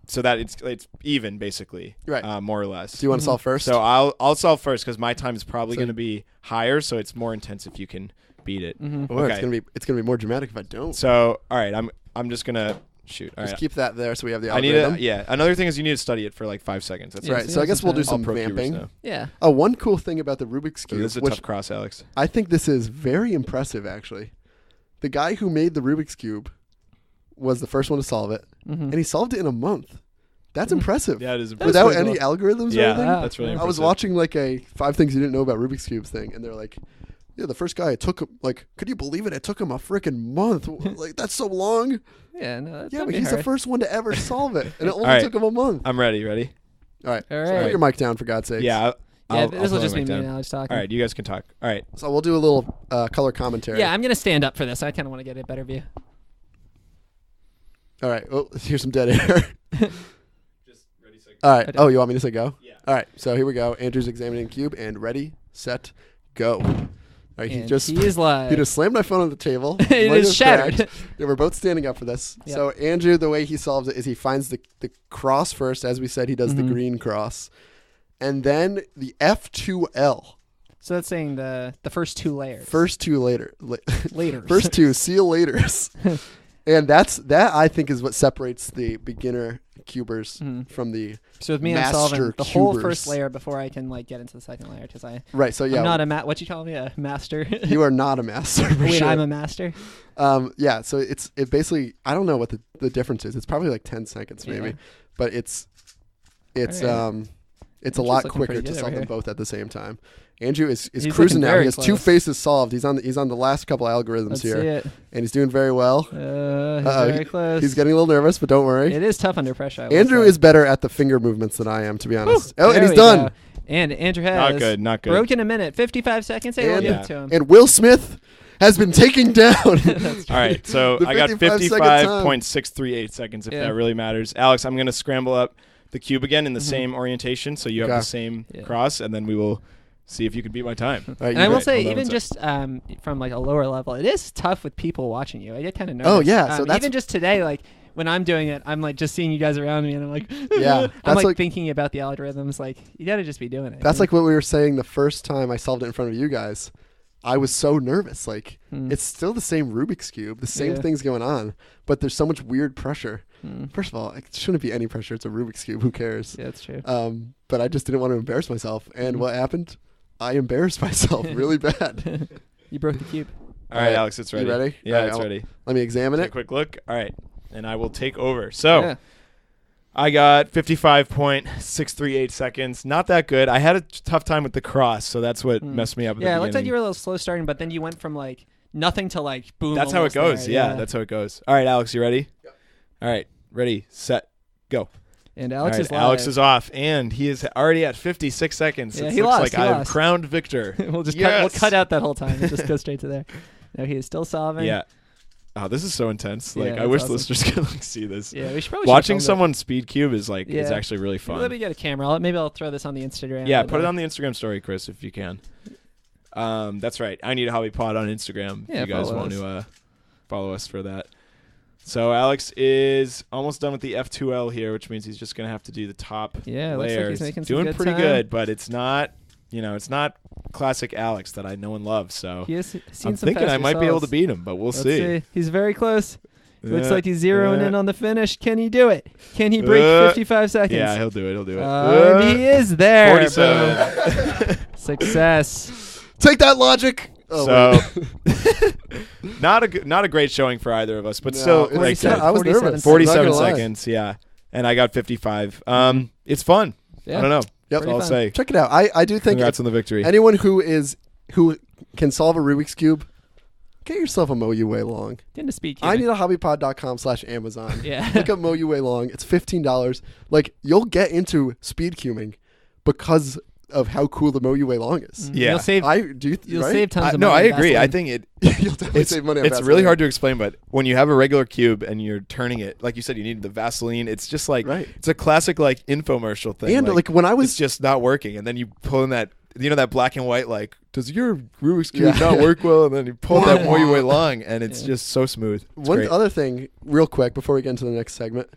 so that it's even basically, Right. More or less. Do you want to solve first? So I'll solve first because my time is probably going to be higher, so it's more intense if you can beat it. Oh, Okay. it's gonna be more dramatic if I don't. So all right, I'm just gonna shoot. All Just right. keep that there so we have the I algorithm. need Another thing is you need to study it for like 5 seconds. That's Right. so So I you guess have we'll do some some All pro cubers vamping. know. Yeah. Oh, one cool thing about the Rubik's So cube, this is a which tough cross, Alex. I think this is very impressive, actually. The guy who made the Rubik's cube was the first one to solve it, and he solved it in a month. That's impressive. Yeah, it is That's impressive. Without pretty any cool. algorithms or Yeah, anything. that's really I impressive. I was watching like a 5 things you didn't know about Rubik's cubes thing, and they're like, yeah, the first guy, it took him, like, could you believe it? It took him a freaking month. Like, that's so long. Yeah, no, Yeah, but he's the first one to ever solve it, and it only All right. took him a month. I'm ready. Ready? All right. All So right. put your mic down, for God's sake. Yeah. Yeah, this will put just my be mic me down. and Alex talking. All right, you guys can talk. All right. So we'll do a little color commentary. Yeah, I'm gonna stand up for this. I kind of want to get a better view. All right. Oh, here's some dead air. Just ready, set, All right. Okay. Oh, you want me to say go? Yeah. All right. So here we go. Andrew's examining cube, and ready, set, go. All right. And He just live. he just slammed my phone on the table. It Might is have shattered. cracked. Yeah, we're both standing up for this. Yep. So Andrew, the way he solves it is he finds the cross first. As we said, he does the green cross, and then the F2L. So that's saying the first 2 layers. First two later. later. First two, see you laters. And that I think is what separates the beginner cubers from the So with me, I'm master solving the whole cubers. first layer before I can like get into the second layer because right. So yeah, I'm not a what you call me, a master. you are not a master. For Wait, sure. I'm a master. Yeah. So it basically, I don't know what the difference is. It's probably like 10 seconds maybe, Yeah. but it's Alright. it's a Andrew's lot looking quicker pretty to good solve over them here. both at the same time. Andrew is He's cruising looking now. very He has 2 close. faces solved. He's on the last couple algorithms Let's here, see it. and he's doing very well. He's Uh-oh, very close. He's getting a little nervous, but don't worry. It is tough under pressure. I will Andrew say. is better at the finger movements than I am, to be honest. Woo! Oh, and There he's we done. go. And Andrew has Not good. broken a minute, 55 seconds. Hey, we'll And- give it to him. And Will Smith has been taken down. All right, so The I got 55-second time. 55.638 seconds, if Yeah. that really matters. Alex, I'm going to scramble up the cube again in the same orientation, so you have Okay. the same Yeah. cross, and then we will see if you can beat my time. All right, And you I will ready? say, Hold on even one just from like a lower level, it is tough with people watching you. I get kind of nervous. Oh, yeah, so that's- even just today, like when I'm doing it, I'm like just seeing you guys around me, and I'm like, Yeah, I'm that's like like- thinking about the algorithms. Like you got to just be doing it. That's you like what we were saying the first time I solved it in front of you guys. I was so nervous. Like, it's still the same Rubik's Cube, the same Yeah. things going on, but there's so much weird pressure. know? First of all, it shouldn't be any pressure. It's a Rubik's Cube. Who cares? Yeah, that's true. But I just didn't want to embarrass myself. And what happened? I embarrassed myself really bad. You broke the cube. All right, Alex, it's ready. You ready? Yeah, All right, it's I'll- ready. Let me examine Take a it. quick look. All right, and I will take over. So Yeah. I got 55.638 seconds. Not that good. I had a tough time with the cross, so that's what messed me up at Yeah, the it looked like beginning. you were a little slow starting, but then you went from like nothing to like boom. That's how it almost goes. there. Yeah, that's how it goes. All right, Alex, you ready? Yep. All right, ready, set, go. And All Alex right, is live. Alex is off, and he is already at 56 seconds. Yeah, it he looks lost, like he I have lost. crowned victor. we'll just Yes! we'll cut out that whole time and just go straight to there. No, he is still solving. Yeah. Oh, this is so intense. Yeah, Like, I that's wish awesome. listeners could like see this. Yeah, we should probably Watching film it. someone speed cube is like is Yeah. actually really Let me fun. get a camera. Maybe I'll throw this on the Instagram. Yeah, but, put it on the Instagram story, Chris, if you can. That's right. I need a hobby pod on Instagram. Yeah, if you guys follow want us. to follow us for that. So Alex is almost done with the F2L here, which means he's just gonna have to do the top Yeah, it looks like layers. he's making some Doing good pretty time. good, but it's not. It's not classic Alex that I know and love. So He has seen I'm some thinking I faster might be able to solves. beat him, but we'll Let's see. He's very close. Looks Yeah, like he's zeroing yeah. in on the finish. Can he do it? Can he break 55 seconds? Yeah, he'll do it. He'll do it. And he is there. 47. Boom. Success. Take that, logic. Oh, So, wait. not a great showing for either of us, but No, still it's- like 47 I was 47 nervous. 47 I'm not gonna lie. seconds. Yeah, and I got 55. It's fun. Yeah. I don't know. Yep. That's all I'll fun. say. Check it out. I do think Congrats on the victory. anyone who can solve a Rubik's Cube, get yourself a Mo You Way Long. Into speed. I need a hobbypod.com/Amazon. Yeah. Look up Mo You Way Long. It's $15. Like, you'll get into speed cubing because of how cool the Mo You Way Long is. Yeah. You'll save. You'll You'll save tons of no, money. I agree. I Vaseline. think it. You'll definitely save money on It's really Vaseline. hard to explain, but when you have a regular cube and you're turning it, like you said, you need the Vaseline. It's just like Right. it's a classic like infomercial thing. And like when I it's was just not working, and then you pull in that that black and white like, does your Rubik's cube Yeah. not work well? And then you pull that Mo You Way Long, and it's Yeah. just so smooth. It's one great. other thing, real quick, before we get into the next segment,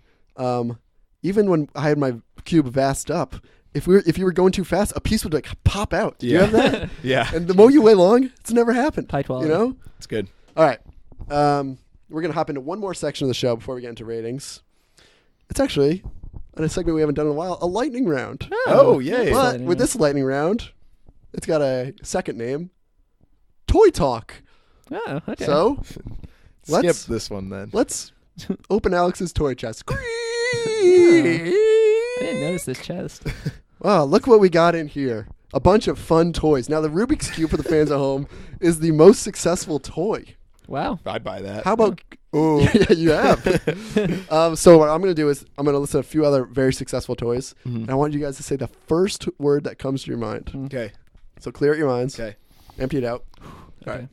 even when I had my cube vast up, if you were going too fast, a piece would like pop out. Do you have that? Yeah. And the more you wait long, it's never happened. High quality. You know? It's good. All right. We're going to hop into one more section of the show before we get into ratings. It's actually, in a segment we haven't done in a while, a lightning round. Oh, yay. But with this lightning round, it's got a second name, Toy Talk. Oh, okay. So, Skip this one then. let's open Alex's toy chest. I didn't notice this chest. Wow, look what we got in here. A bunch of fun toys. Now, the Rubik's Cube for the fans at home is the most successful toy. Wow. I'd buy that. How about... Oh, yeah, you have. So what I'm going to do is I'm going to list a few other very successful toys. And I want you guys to say the first word that comes to your mind. Okay. So clear out your minds. Okay. Empty it out. Okay. All right.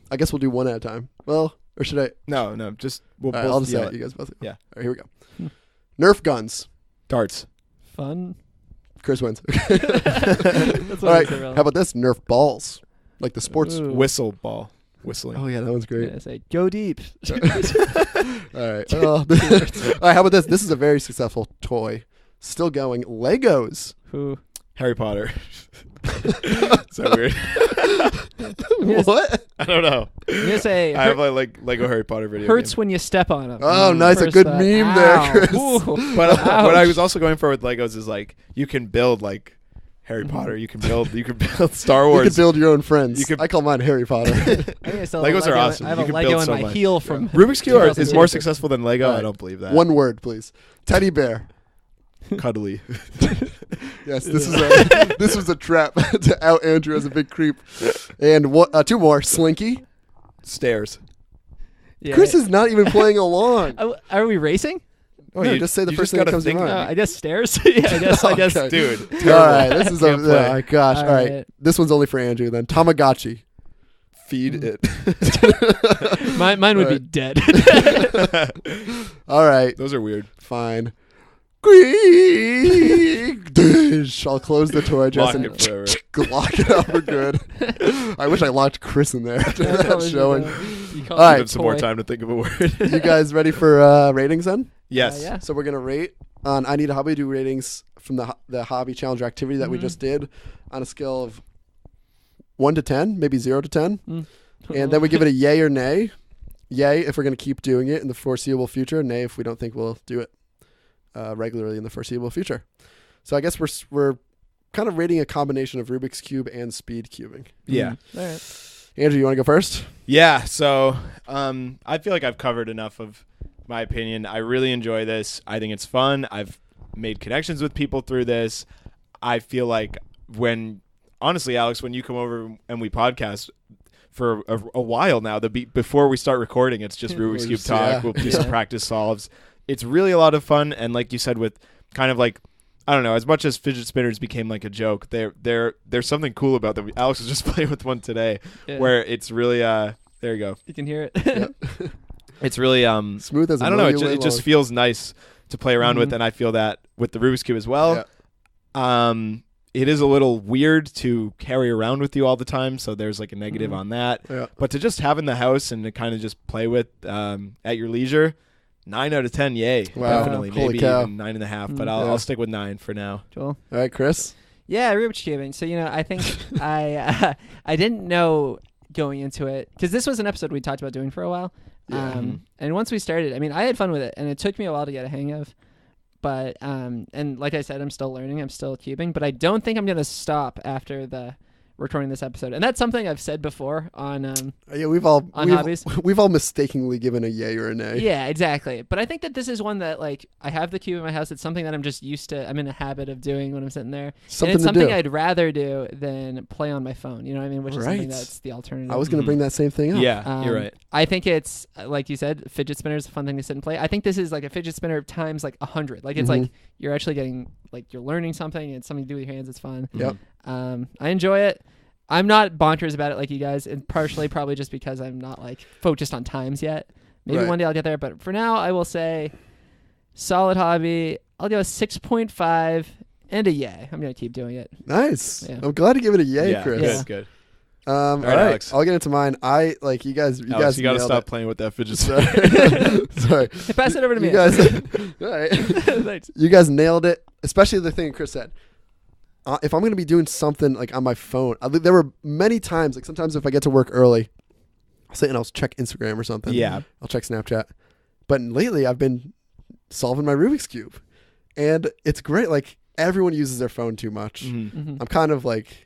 I guess we'll do one at a time. Well, or should I? No. Just we'll All right, both I'll just say yell it. You guys both. Yeah. All right, here we go. Nerf guns. Darts. Fun. Chris wins. That's All right. How about this? Nerf balls. Like the sports. Ooh. Whistle ball. Whistling. Oh, yeah, that one's great. Yeah, say, go deep. All right. All right. How about this? This is a very successful toy. Still going. Legos. Who? Harry Potter. Is that weird? What? I don't know. I'm gonna say I have like Lego Harry Potter video hurts game. when you step on them. Oh, nice. A good meme there, Chris. But what I was also going for with Legos is like you can build like Harry Potter. You can build Star You Wars. can build your own friends. You could- I call mine Harry Potter. Legos are awesome. I have You a can Lego build in so my much. heel from Rubik's Cube is 2002. more successful than Lego. All right. I don't believe that. One word, please. Teddy bear. Cuddly. Yes, this was a trap to out Andrew as a big creep. And two more. Slinky. Stairs. Yeah. Chris is not even playing along. Are we racing? No, just say the you first just thing that gotta comes to think mind. I guess stairs. Yeah, I guess. Okay. Dude. All right, this is Can't play. oh my gosh. All right. right. This one's only for Andrew then. Tamagotchi. Feed it. Mine would be Right. dead. All right. Those are weird. Fine. Squeak. Dish. I'll close the toy chest Lock and it forever. lock it up. We're good. I wish I locked Chris in there after that showing. All All right. Give him some more time to think of a word. You guys ready for ratings then? Yes. Yeah. So we're gonna rate on I Need a Hobby. Do ratings from the hobby challenge activity that we just did on a scale of 1 to 10, maybe 0 to 10, and then we give it a yay or nay. Yay if we're gonna keep doing it in the foreseeable future. Nay if we don't think we'll do it regularly in the foreseeable future. So I guess we're kind of rating a combination of Rubik's Cube and speed cubing. Yeah. All right. Andrew, you want to go first? Yeah, so I feel like I've covered enough of my opinion. I really enjoy this. I think it's fun. I've made connections with people through this. I feel like honestly, Alex, when you come over and we podcast for a while now, before we start recording, it's just Rubik's Cube talk. Yeah. We'll do some practice solves. It's really a lot of fun, and like you said, with kind of like, I don't know, as much as fidget spinners became like a joke, there's something cool about them. Alex was just playing with one today, where it's really there you go. You can hear it. Yep. It's really Smooth as a I don't know. million It just long. feels nice to play around with, and I feel that with the Rubik's Cube as well. Yeah. It is a little weird to carry around with you all the time, so there's like a negative on that. Yeah. But to just have in the house and to kind of just play with at your leisure, 9 out of 10, yay. Wow. Definitely. Holy Maybe cow. even 9.5, but Yeah. I'll stick with 9 for now. Joel. All right, Chris. Yeah, Rubik's cubing. So I think I didn't know going into it because this was an episode we talked about doing for a while. Yeah. And once we started, I had fun with it, and it took me a while to get a hang of. But and like I said, I'm still learning. I'm still cubing, but I don't think I'm gonna stop after the recording this episode. And that's something I've said before on Yeah, we've all hobbies. We've all mistakenly given a yay or a nay. Yeah, exactly. But I think that this is one that like I have the cube in my house. It's something that I'm just used to. I'm in a habit of doing when I'm sitting there. Something and it's to something do. I'd rather do than play on my phone. You know what I mean? Which is something Right. that's the alternative. I was going to bring that same thing up. Yeah, you're right. I think it's like you said, fidget spinner is a fun thing to sit and play. I think this is like a fidget spinner times like 100. Like it's like you're actually getting like you're learning something. It's something to do with your hands. It's fun. Yep. I enjoy it. I'm not bonkers about it like you guys, and partially probably just because I'm not like focused on times yet. Maybe Right. one day I'll get there, but for now I will say solid hobby. I'll go a 6.5 and a yay. I'm gonna keep doing it. Nice. Yeah. I'm glad to give it a yay, Yeah, Chris. Yeah. good. All right, Alex. I'll get into mine. You guys. You Alex, guys you gotta nailed stop it. playing with that fidget spinner. Sorry. Hey, pass it over to me. You guys. All right. Thanks. You guys nailed it. Especially the thing Chris said. If I'm gonna be doing something like on my phone, there were many times. Like sometimes if I get to work early, I'll sit and I'll check Instagram or something. Yeah. I'll check Snapchat. But lately I've been solving my Rubik's Cube, and it's great. Like everyone uses their phone too much. Mm-hmm. I'm kind of like.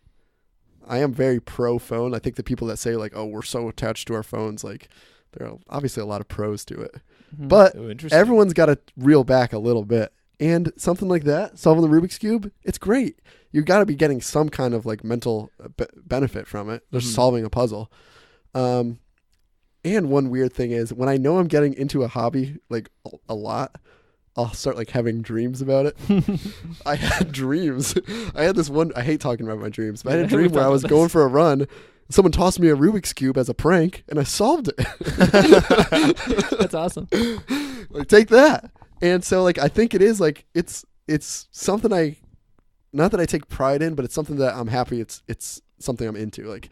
I am very pro phone. I think the people that say like, "Oh, we're so attached to our phones," like there are obviously a lot of pros to it. Mm-hmm. But Interesting. everyone's got to reel back a little bit. And something like that, solving the Rubik's Cube, it's great. You got to be getting some kind of like mental benefit from it. Just solving a puzzle. And one weird thing is when I know I'm getting into a hobby like a lot, I'll start like having dreams about it. I had dreams. I had this one. I hate talking about my dreams, but I had a dream where I was going for a run. Someone tossed me a Rubik's Cube as a prank, and I solved it. That's awesome. Like, take that. And so, like, I think it is like it's something not that I take pride in, but it's something that I'm happy. It's something I'm into. Like,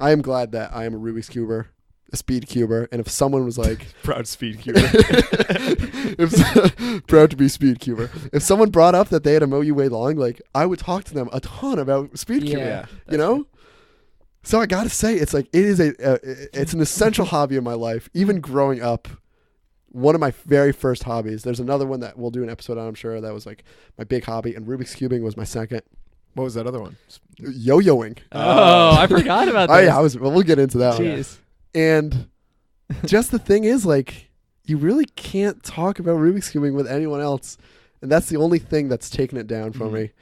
I am glad that I am a Rubik's Cuber, a speed cuber, and if someone was like proud speed cuber, proud to be speed cuber, if someone brought up that they had a Mo Way long, like I would talk to them a ton about speed cuber. Yeah, you know. So I gotta say, it's like it is it's an essential hobby in my life. Even growing up, one of my very first hobbies. There's another one that we'll do an episode on, I'm sure. That was like my big hobby, and Rubik's cubing was my second. What was that other one? Yo-yoing. Oh, I forgot about that. Oh yeah, we'll get into that one. Jeez. And just the thing is, like, you really can't talk about Rubik's cubing with anyone else, and that's the only thing that's taken it down from me.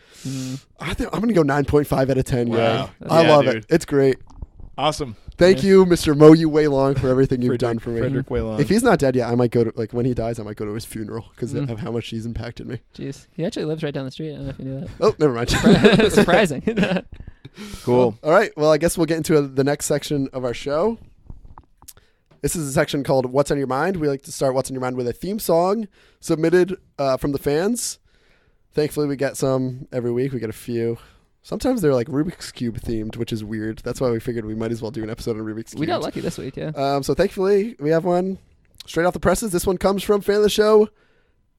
I think I'm gonna go 9.5 out of 10. Wow. Yeah, That's I love dude. it. It's great. Awesome. Thank you, Mr. Mo Way Long, for everything you've done for me. Frederick Waylon. If he's not dead yet, I might go to, like, when he dies, I might go to his funeral because of how much he's impacted me. Jeez. He actually lives right down the street. I don't know if you knew that. Oh, never mind. Surprising. Cool. All right. Well, I guess we'll get into the next section of our show. This is a section called What's on Your Mind. We like to start What's on Your Mind with a theme song submitted from the fans. Thankfully, we get some every week. We get a few. Sometimes they're like Rubik's Cube themed, which is weird. That's why we figured we might as well do an episode on Rubik's Cube. We got lucky this week, yeah. So thankfully, we have one straight off the presses. This one comes from fan of the show,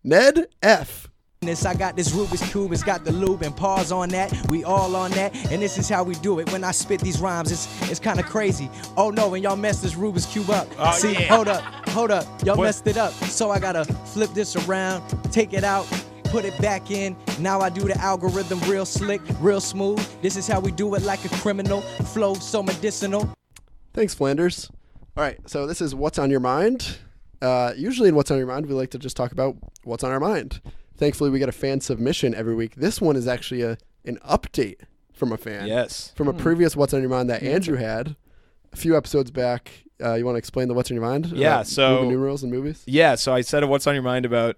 Ned F. I got this Rubik's Cube, it's got the lube and pause on that. We all on that, and this is how we do it. When I spit these rhymes, it's kind of crazy. Oh no, and y'all messed this Rubik's Cube up. See, hold up, y'all messed it up. So I gotta flip this around, take it out, put it back in. Now I do the algorithm real slick, real smooth. This is how we do it, like a criminal. Flow so medicinal. Thanks, Flanders. All right, so this is What's on Your Mind. Usually in What's on Your Mind, we like to just talk about what's on our mind. Thankfully, we get a fan submission every week. This one is actually an update from a fan. Yes. From a previous What's on Your Mind that Andrew had a few episodes back. You want to explain the What's on Your Mind? Yeah, so Roman numerals and movies? Yeah, so I said What's on Your Mind about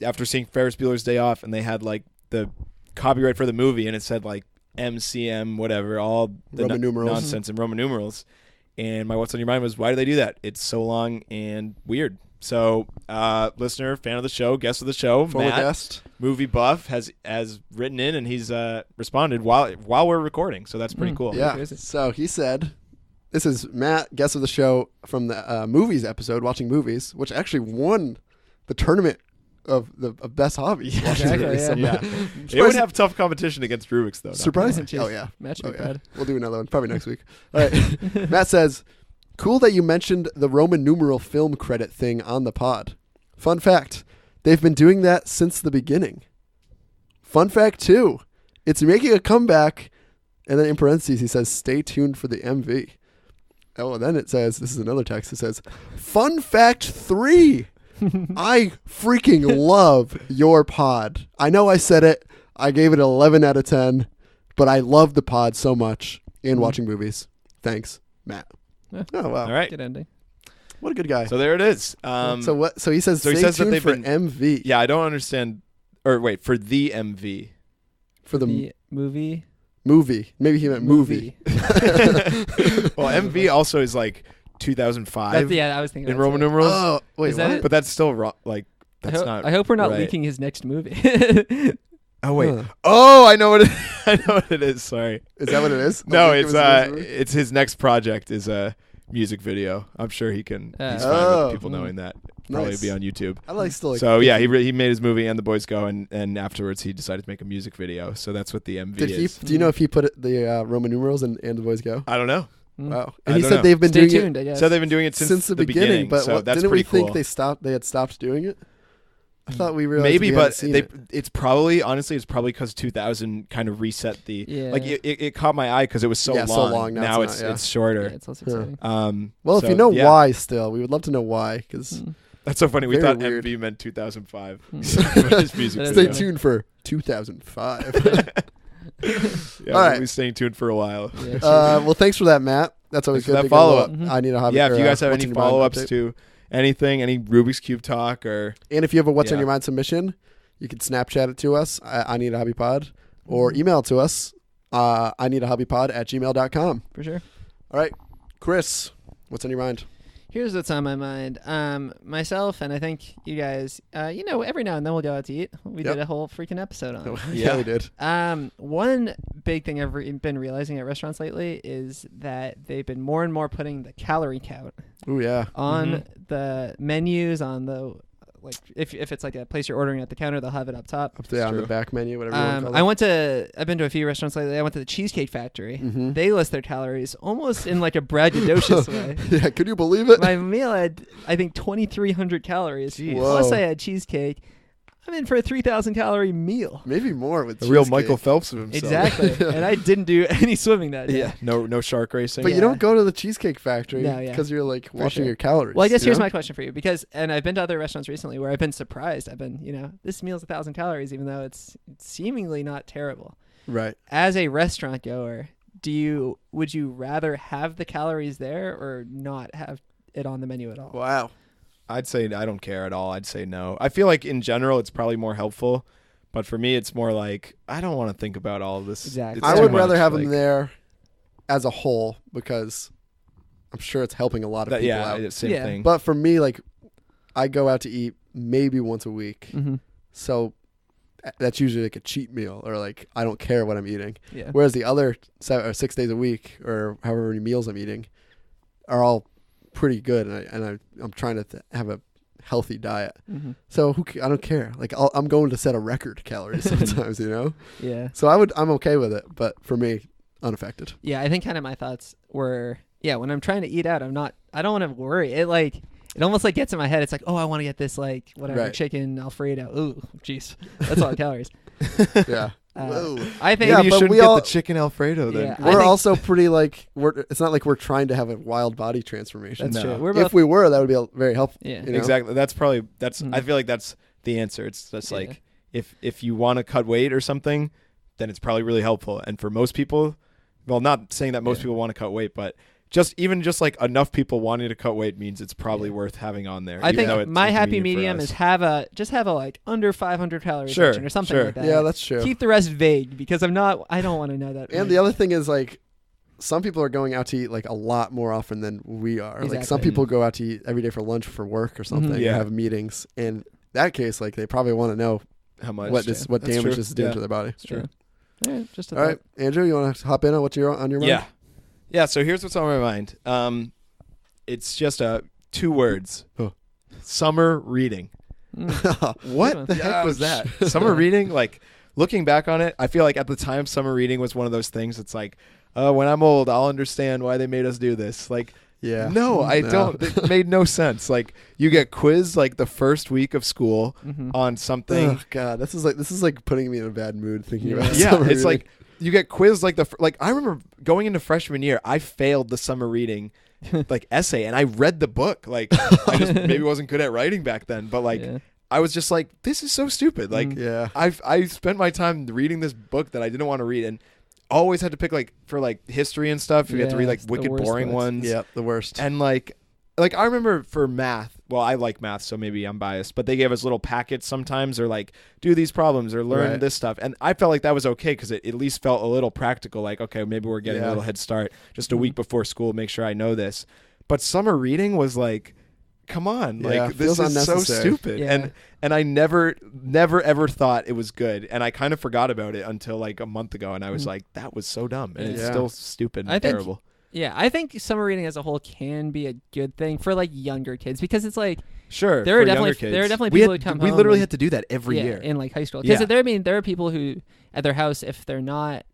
after seeing Ferris Bueller's Day Off, and they had like the copyright for the movie, and it said like MCM, whatever, all the Roman numerals. nonsense in Roman numerals. And my What's on Your Mind was, why do they do that? It's so long and weird. So, listener, fan of the show, guest of the show, Former Matt, guest. movie buff, has written in, and he's responded while we're recording. So that's pretty cool. Yeah. So he said, this is Matt, guest of the show from the movies episode, watching movies, which actually won the tournament of best hobbies. Watching Exactly, movies. yeah. Yeah. It would have tough competition against Rubik's, though. Surprising. Jeez. Oh, yeah. Match Oh, me, yeah. bud. We'll do another one probably next week. All right. Matt says, cool that you mentioned the Roman numeral film credit thing on the pod. Fun fact, they've been doing that since the beginning. Fun fact 2, it's making a comeback. And then in parentheses, he says, stay tuned for the MV. Oh, and then it says, this is another text. It says, fun fact 3. I freaking love your pod. I know I said it. I gave it 11 out of 10, but I love the pod so much and watching movies. Thanks, Matt. Yeah. Oh, wow. All right. Good ending. What a good guy. So there it is. So he says, so he stay says that tuned they've for been- MV. Yeah, I don't understand. Or wait, for the MV. For the The movie. movie. Maybe he meant movie. Well, MV also is like 2005 Yeah, I was thinking in that's Roman it. numerals. Oh, wait, Is that what? it? But that's still wrong. Like, that's not. I hope we're not right. leaking his next movie. Oh wait. Huh. Oh, I know what I know what it is. Sorry. Is that what it is? No, Don't think it was it's his next project is a music video. I'm sure he's fine with people knowing that. Probably Nice. be on YouTube. I like still like. So yeah, he made his movie and The Boys Go, and afterwards he decided to make a music video. So that's what the MV is. Do you know if he put the Roman numerals in And the Boys Go? I don't know. Wow. I And he don't said know. they've been Stay doing tuned, it I guess. So they've been doing it since the beginning. but so that's didn't pretty we think cool. they had stopped doing it? I thought we realized Maybe, we but hadn't seen it. it's probably because 2000 kind of reset the like it caught my eye because it was so Yeah, long. so long. Now it's not, it's shorter. Yeah, it's less exciting. Well, so, if you know yeah. why, still, we would love to know why. Because That's so funny. We Very thought weird. MV meant 2005. That is stay funny. tuned for 2005. Yeah, All right. we'll be staying tuned for a while. Yeah, Well, thanks for that, Matt. That's always Thanks for good. that to get a follow-up. little- I need a hobby. Yeah, if you guys have what's any on your mind follow-ups update. to anything, any Rubik's Cube talk or And if you have a What's on Yeah. Your Mind submission, you can Snapchat it to us. I need a hobby pod, or email it to us. I need a hobby pod @gmail.com. for sure. All right, Chris, what's on your mind? Here's what's on my mind. Myself and I think you guys, every now and then we'll go out to eat. We Yep. did a whole freaking episode on it. Yeah, we did. One big thing I've been realizing at restaurants lately is that they've been more and more putting the calorie count Oh yeah. on the menus, on the if it's like a place you're ordering at the counter, they'll have it up top. Up there on the true. back menu, whatever you want to call it. I've been to a few restaurants lately. I went to the Cheesecake Factory. Mhm. They list their calories almost in like a braggadocious way. Yeah, could you believe it? My meal had, I think, 2,300 calories. Jeez. Plus, Whoa. I had cheesecake. I'm in for a 3,000 calorie meal. Maybe more with a real cheesecake. Michael Phelps of himself. Exactly. And I didn't do any swimming that day. Yeah. No shark racing. But Yeah. you don't go to the Cheesecake Factory No, yeah. because you're like watching sure. your calories. Well, I guess you here's know? my question for you, and I've been to other restaurants recently where I've been surprised. I've been, this meal's 1,000 calories, even though it's seemingly not terrible. Right. As a restaurant goer, would you rather have the calories there or not have it on the menu at all? Wow. I'd say I don't care at all. I'd say no. I feel like in general it's probably more helpful, but for me it's more like I don't want to think about all of this. Exactly. It's I too would much, rather have like, them there as a whole because I'm sure it's helping a lot of people out. Same Yeah. thing. But for me, like, I go out to eat maybe once a week. Mm-hmm. So that's usually like a cheat meal or like I don't care what I'm eating. Yeah. Whereas the other 6 days a week or however many meals I'm eating are all pretty good. And I'm trying to have a healthy diet. Mm-hmm. So I don't care. Like I'm going to set a record calories sometimes, Yeah. So I'm okay with it. But for me, unaffected. Yeah, I think kind of my thoughts were, when I'm trying to eat out, I don't want to worry. It almost like gets in my head. It's like, oh, I want to get this Right. chicken Alfredo. Ooh, jeez, that's a lot of calories. Yeah. Uh, Whoa. I think Yeah, Maybe you but shouldn't we get all- the chicken Alfredo then. Yeah. I We're think- also pretty like it's not like we're trying to have a wild body transformation. that's No. true. We're If both, we were, that would be very helpful. yeah. you know? Exactly. I Mhm. feel like that's the answer. It's just Yeah. like if you want to cut weight or something, then it's probably really helpful. And for most people, well, not saying that most Yeah. people want to cut weight, but just like enough people wanting to cut weight means it's probably worth having on there. I even though think it's my happy inconvenient for medium us. is have a like under 500 calories Sure, section or something sure. like that. Yeah, that's true. Keep the rest vague because I don't want to know that. And the other thing is like some people are going out to eat like a lot more often than we are. Like some Exactly. people go out to eat every day for lunch for work or something. Mhm. Or Yeah. have meetings. In that case, like they probably want to know how much. what That's what That's damage true. this is doing Yeah. to their body. It's true. Yeah, just a All right, Andrew, you want to hop in on what's on your mind? Yeah. Yeah, so here's what's on my mind. It's just 2 words. Oh. Summer reading. thought. What the heck was that? Summer reading, like looking back on it, I feel like at the time summer reading was one of those things. It's like, when I'm old, I'll understand why they made us do this. Like, Yeah. no, I don't. It made no sense. Like, you get quizzed like the first week of school Mhm. on something. Oh God, this is like putting me in a bad mood thinking Yeah. about Yeah, summer it's reading. like you get quizzed like I remember going into freshman year, I failed the summer reading like essay, and I read the book. Like, I just maybe wasn't good at writing back then, but like Yeah. I was just like, this is so stupid. Like, yeah. I spent my time reading this book that I didn't want to read, and always had to pick like for like history and stuff. You had to read Yeah, like it's the wicked worst boring books. ones. Yeah, the worst. And like I remember for math, well, I like math, so maybe I'm biased, but they gave us little packets sometimes, or like do these problems or learn Right. this stuff. And I felt like that was okay because it at least felt a little practical. Like, okay, maybe we're getting a Yeah. little head start just a week before school, make sure I know this. But summer reading was like, come on, Yeah, like this feels is so unnecessary. stupid. Yeah. And I never ever thought it was good, and I kind of forgot about it until like a month ago, and I was like, that was so dumb, and it's Yeah. still stupid and I think- terrible. Yeah, I think summer reading as a whole can be a good thing for like younger kids because it's like Sure, there are for definitely younger kids. there are definitely we people had, who come we home literally and- had to do that every year. in like high school because Yeah. there are people who at their house if they're not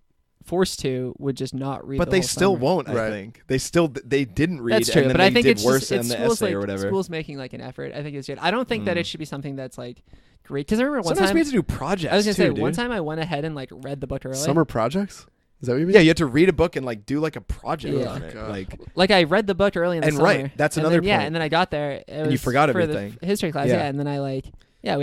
forced to would just not read. But the they whole still summer. won't. I Right. think they didn't read. That's true, and then but I they think did it's worse just, on it's the schools essay like or whatever. schools making like an effort. I think it's good. I don't think that it should be something that's like great because I remember one Sometimes time we had to do projects. I was gonna too, say dude. one time I went ahead and like read the book early. Summer projects? Is that what you mean? Yeah, you had to read a book and like do like a project Yeah. on it. God. Like I read the book early in the And summer. right, that's and another then, Yeah, point. and then I got there. It was you forgot for everything. the history class. Yeah. Yeah, and then I we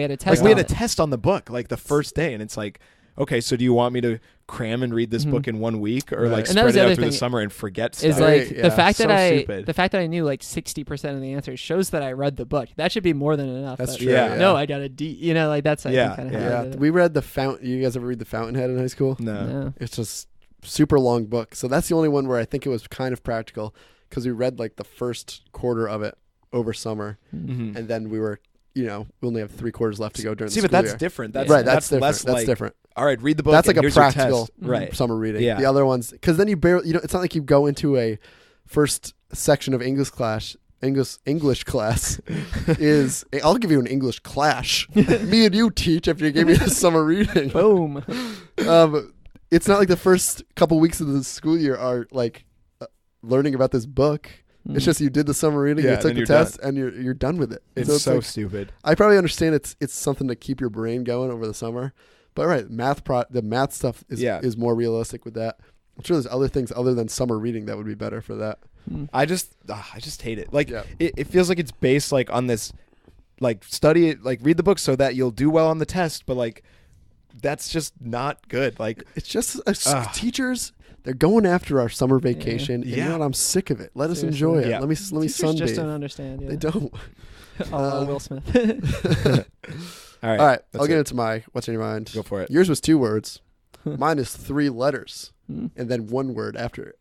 had a like test. we had on a it. test on the book like the first day, and it's like, okay, so do you want me to cram and read this Mhm. book in 1 week, or Right. like And that spread was the it out other through the thing, summer and forget stuff? Is like Yeah. the fact So that stupid. the fact that I knew like 60% of the answers shows that I read the book. That should be more than enough. That's But true. Yeah. No, I got a D. You know, like that's I Yeah, think, yeah. how I Yeah, did it. we read the Fountain. You guys ever read the Fountainhead in high school? no. No. It's just super long book. So that's the only one where I think it was kind of practical because we read like the first quarter of it over summer, Mhm. and then we were, we only have 3/4 left to go during See, the but school that's year. different. That's Right, that's different. less That's like, different. all right, read the book. That's like and a here's your practical test. Right. summer reading. Yeah. The other ones, because then you barely, it's not like you go into a first section of English class. English class is. I'll give you an English clash. Me and you teach after you gave me the summer reading. Boom. It's not like the first couple weeks of the school year are like learning about this book. It's just you did the summer reading, Yeah, you took then the you're test, and you're done with it. It's it's so like- stupid. I probably understand it's something to keep your brain going over the summer, but right, the math stuff is more realistic with that. I'm sure there's other things other than summer reading that would be better for that. I just hate it. Like Yeah. it feels like it's based like on this, like study it, like read the book so that you'll do well on the test, but like that's just not good. Like It's just teachers. They're going after our summer vacation. And you Yeah. know what? I'm sick of it. Let us Seriously. enjoy it. Yeah. Let me Teachers sunbathe. just don't understand. Yeah. They don't. Will Smith. all right, All right, that's I'll get it. into my what's in your mind. Go for it. Yours was 2 words. Mine is 3 letters Mm. and then 1 word after it.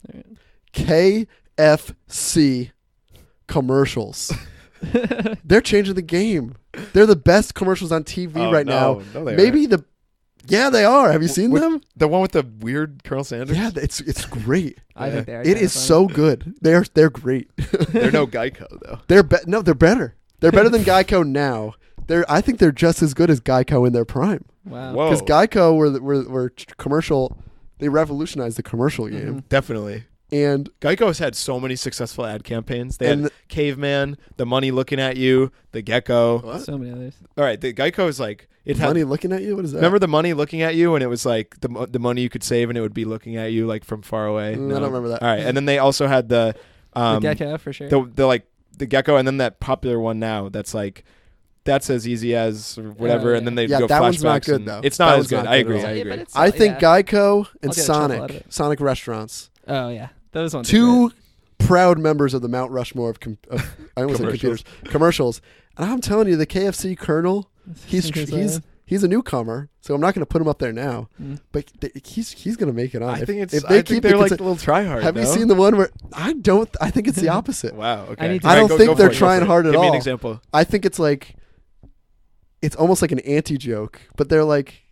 Alright. KFC commercials. They're changing the game. They're the best commercials on TV Oh, right no. now. No, they Maybe yeah, they are. Have you seen With- them? The one with the weird Colonel Sanders. Yeah, it's great. I think they are. It kinda is fun. so good. They're great. They're no Geico though. They're better. They're better than Geico now. I think they're just as good as Geico in their prime. Wow. Whoa. Because Geico were commercial. They revolutionized the commercial game. Definitely. And Geico has had so many successful ad campaigns. They And had Caveman, The Money Looking at You, The Gecko. what? So many others. All right, the Geico is like it had. Money looking at you? What is that? Remember The Money Looking at You, and it was like the money you could save, and it would be looking at you like from far away. I don't remember that. All right, and then they also had the The Gecko for sure. the like the Gecko, and then that popular one now that's like. That's as easy as or whatever, yeah. and then they Yeah, go that flashbacks. one's not good, and though. It's That not as one's good. not I good at agree. all. I Yeah, agree. but it's I think yeah. Geico I'll and get a chuckle out of Sonic, it. Sonic restaurants, Oh yeah, those ones. are 2 proud members of the Mount Rushmore of I almost said Commercials. computers commercials. And I'm telling you, the KFC Colonel, great. he's a newcomer, so I'm not going to put him up there now. Mm. But he's going to make it on. I think it's. if I they think keep they're it like consi- a little tryhard. Have you no? seen the one where I think it's the opposite. Wow. Okay. I need to- I don't Go think for they're it, go trying for it. hard at Give me all. an example. I think it's almost like an anti-joke, but they're like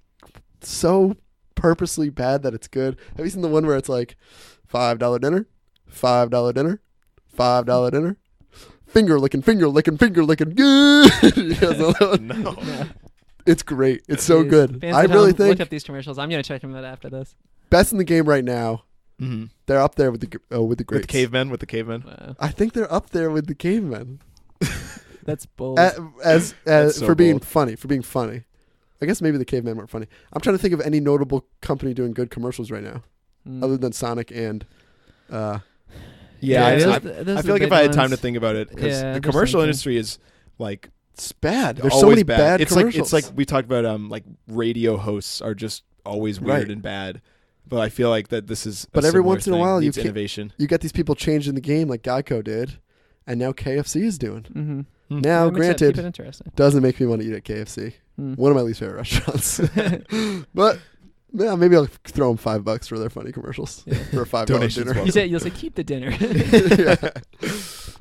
so purposely bad that it's good. Have you seen the one where it's like $5 dinner, $5 dinner, $5 dinner, finger licking, finger licking, finger licking, good. No. Yeah. It's great. It's so Jeez. good. Fans I at really home, think look up these commercials. I'm gonna check them out after this. best in the game right now. Mm-hmm. They're up there with the With the greats. cavemen. With the cavemen. Wow, I think they're up there with the cavemen. that's bold. As That's so for being bold. funny, for being funny. I guess maybe the cavemen weren't funny. I'm trying to think of any notable company doing good commercials right now, other than Sonic and. Yeah, Yeah, I, those- I, those I are the feel like if big I had time to ones. think about it, because Yeah, the there's commercial something. industry is like It's bad. There's always so many bad It's like commercials. we talked about like radio hosts are just always weird Right. and bad. But I feel like that this is. But a every similar once in a thing. while you Needs can't- innovation. you got these people changing the game like Geico did, and now KFC is doing. Mm-hmm. Now, Keep it granted, interesting. doesn't make me want to eat at KFC. Mm. One of my least favorite restaurants. But Yeah, maybe I'll throw them $5 for their funny commercials for a $5 Donations dinner. welcome. You'll say keep the dinner.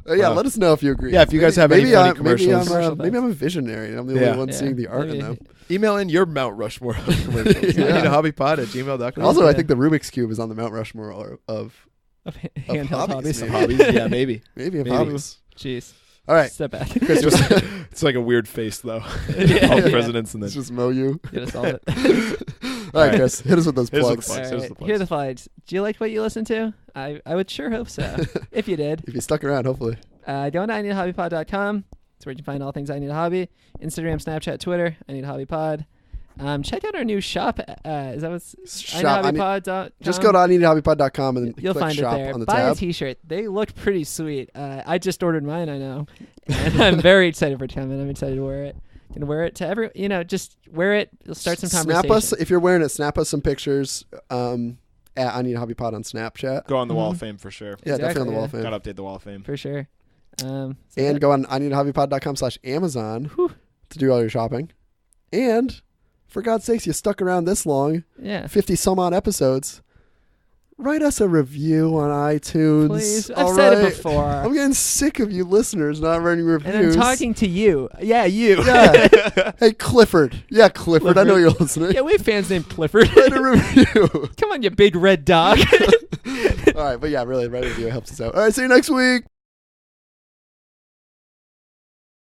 Yeah, let us know if you agree. Yeah, if you guys have any funny commercials. Maybe I'm a visionary and I'm the only one seeing the art in them. Email in your Mount Rushmore commercials. Yeah. I need a hobbypod@gmail.com. Also, I think the Rubik's Cube is on the Mount Rushmore of Handheld hobbies. hobbies. Yeah, maybe. Maybe of Maybe. hobbies. Jeez. All right. Step back. Chris, It's like a weird face though. Yeah. All the Yeah. presidents and then let's just mow you. Gotta solve it. All right, Chris, hit us with those Hit us with plugs. the plugs. All Here's the right, plugs. here are the plugs. Do you like what you listen to? I would sure hope so. If you did. If you stuck around, hopefully. Go on to ineedahobbypod.com. That's where you can find all things I Need a Hobby. Instagram, Snapchat, Twitter, I Need a Hobby Pod. Check out our new shop. Is that what's ineedahobbypod.com? Just go to ineedahobbypod.com and You'll click find shop it there. on the Buy tab. a t-shirt. They look pretty sweet. I just ordered mine, I know. And I'm very excited for it to come in. I'm excited to wear it. Gonna wear it to just wear it. You'll start some conversation. Snap us, if you're wearing it, snap us some pictures at I Need a Hobby Pod on Snapchat. Go on the Wall of Fame for sure. Yeah, definitely on the Wall of Gotta Fame. update the Wall of Fame. For sure. And go on ineedahobbypod.com/Amazon to do all your shopping. And for God's sakes, you stuck around this long, Yeah. 50 some odd episodes. Write us a review on iTunes. Please. all I've said right? it before. I'm getting sick of you listeners not writing reviews. And I'm talking to you. Yeah, you. Yeah. Hey, Clifford. Yeah, Clifford. I know you're listening. Yeah, we have fans named Clifford. Write a review. Come on, you big red dog. All right, but yeah, really, write a review. It helps us out. All right, see you next week.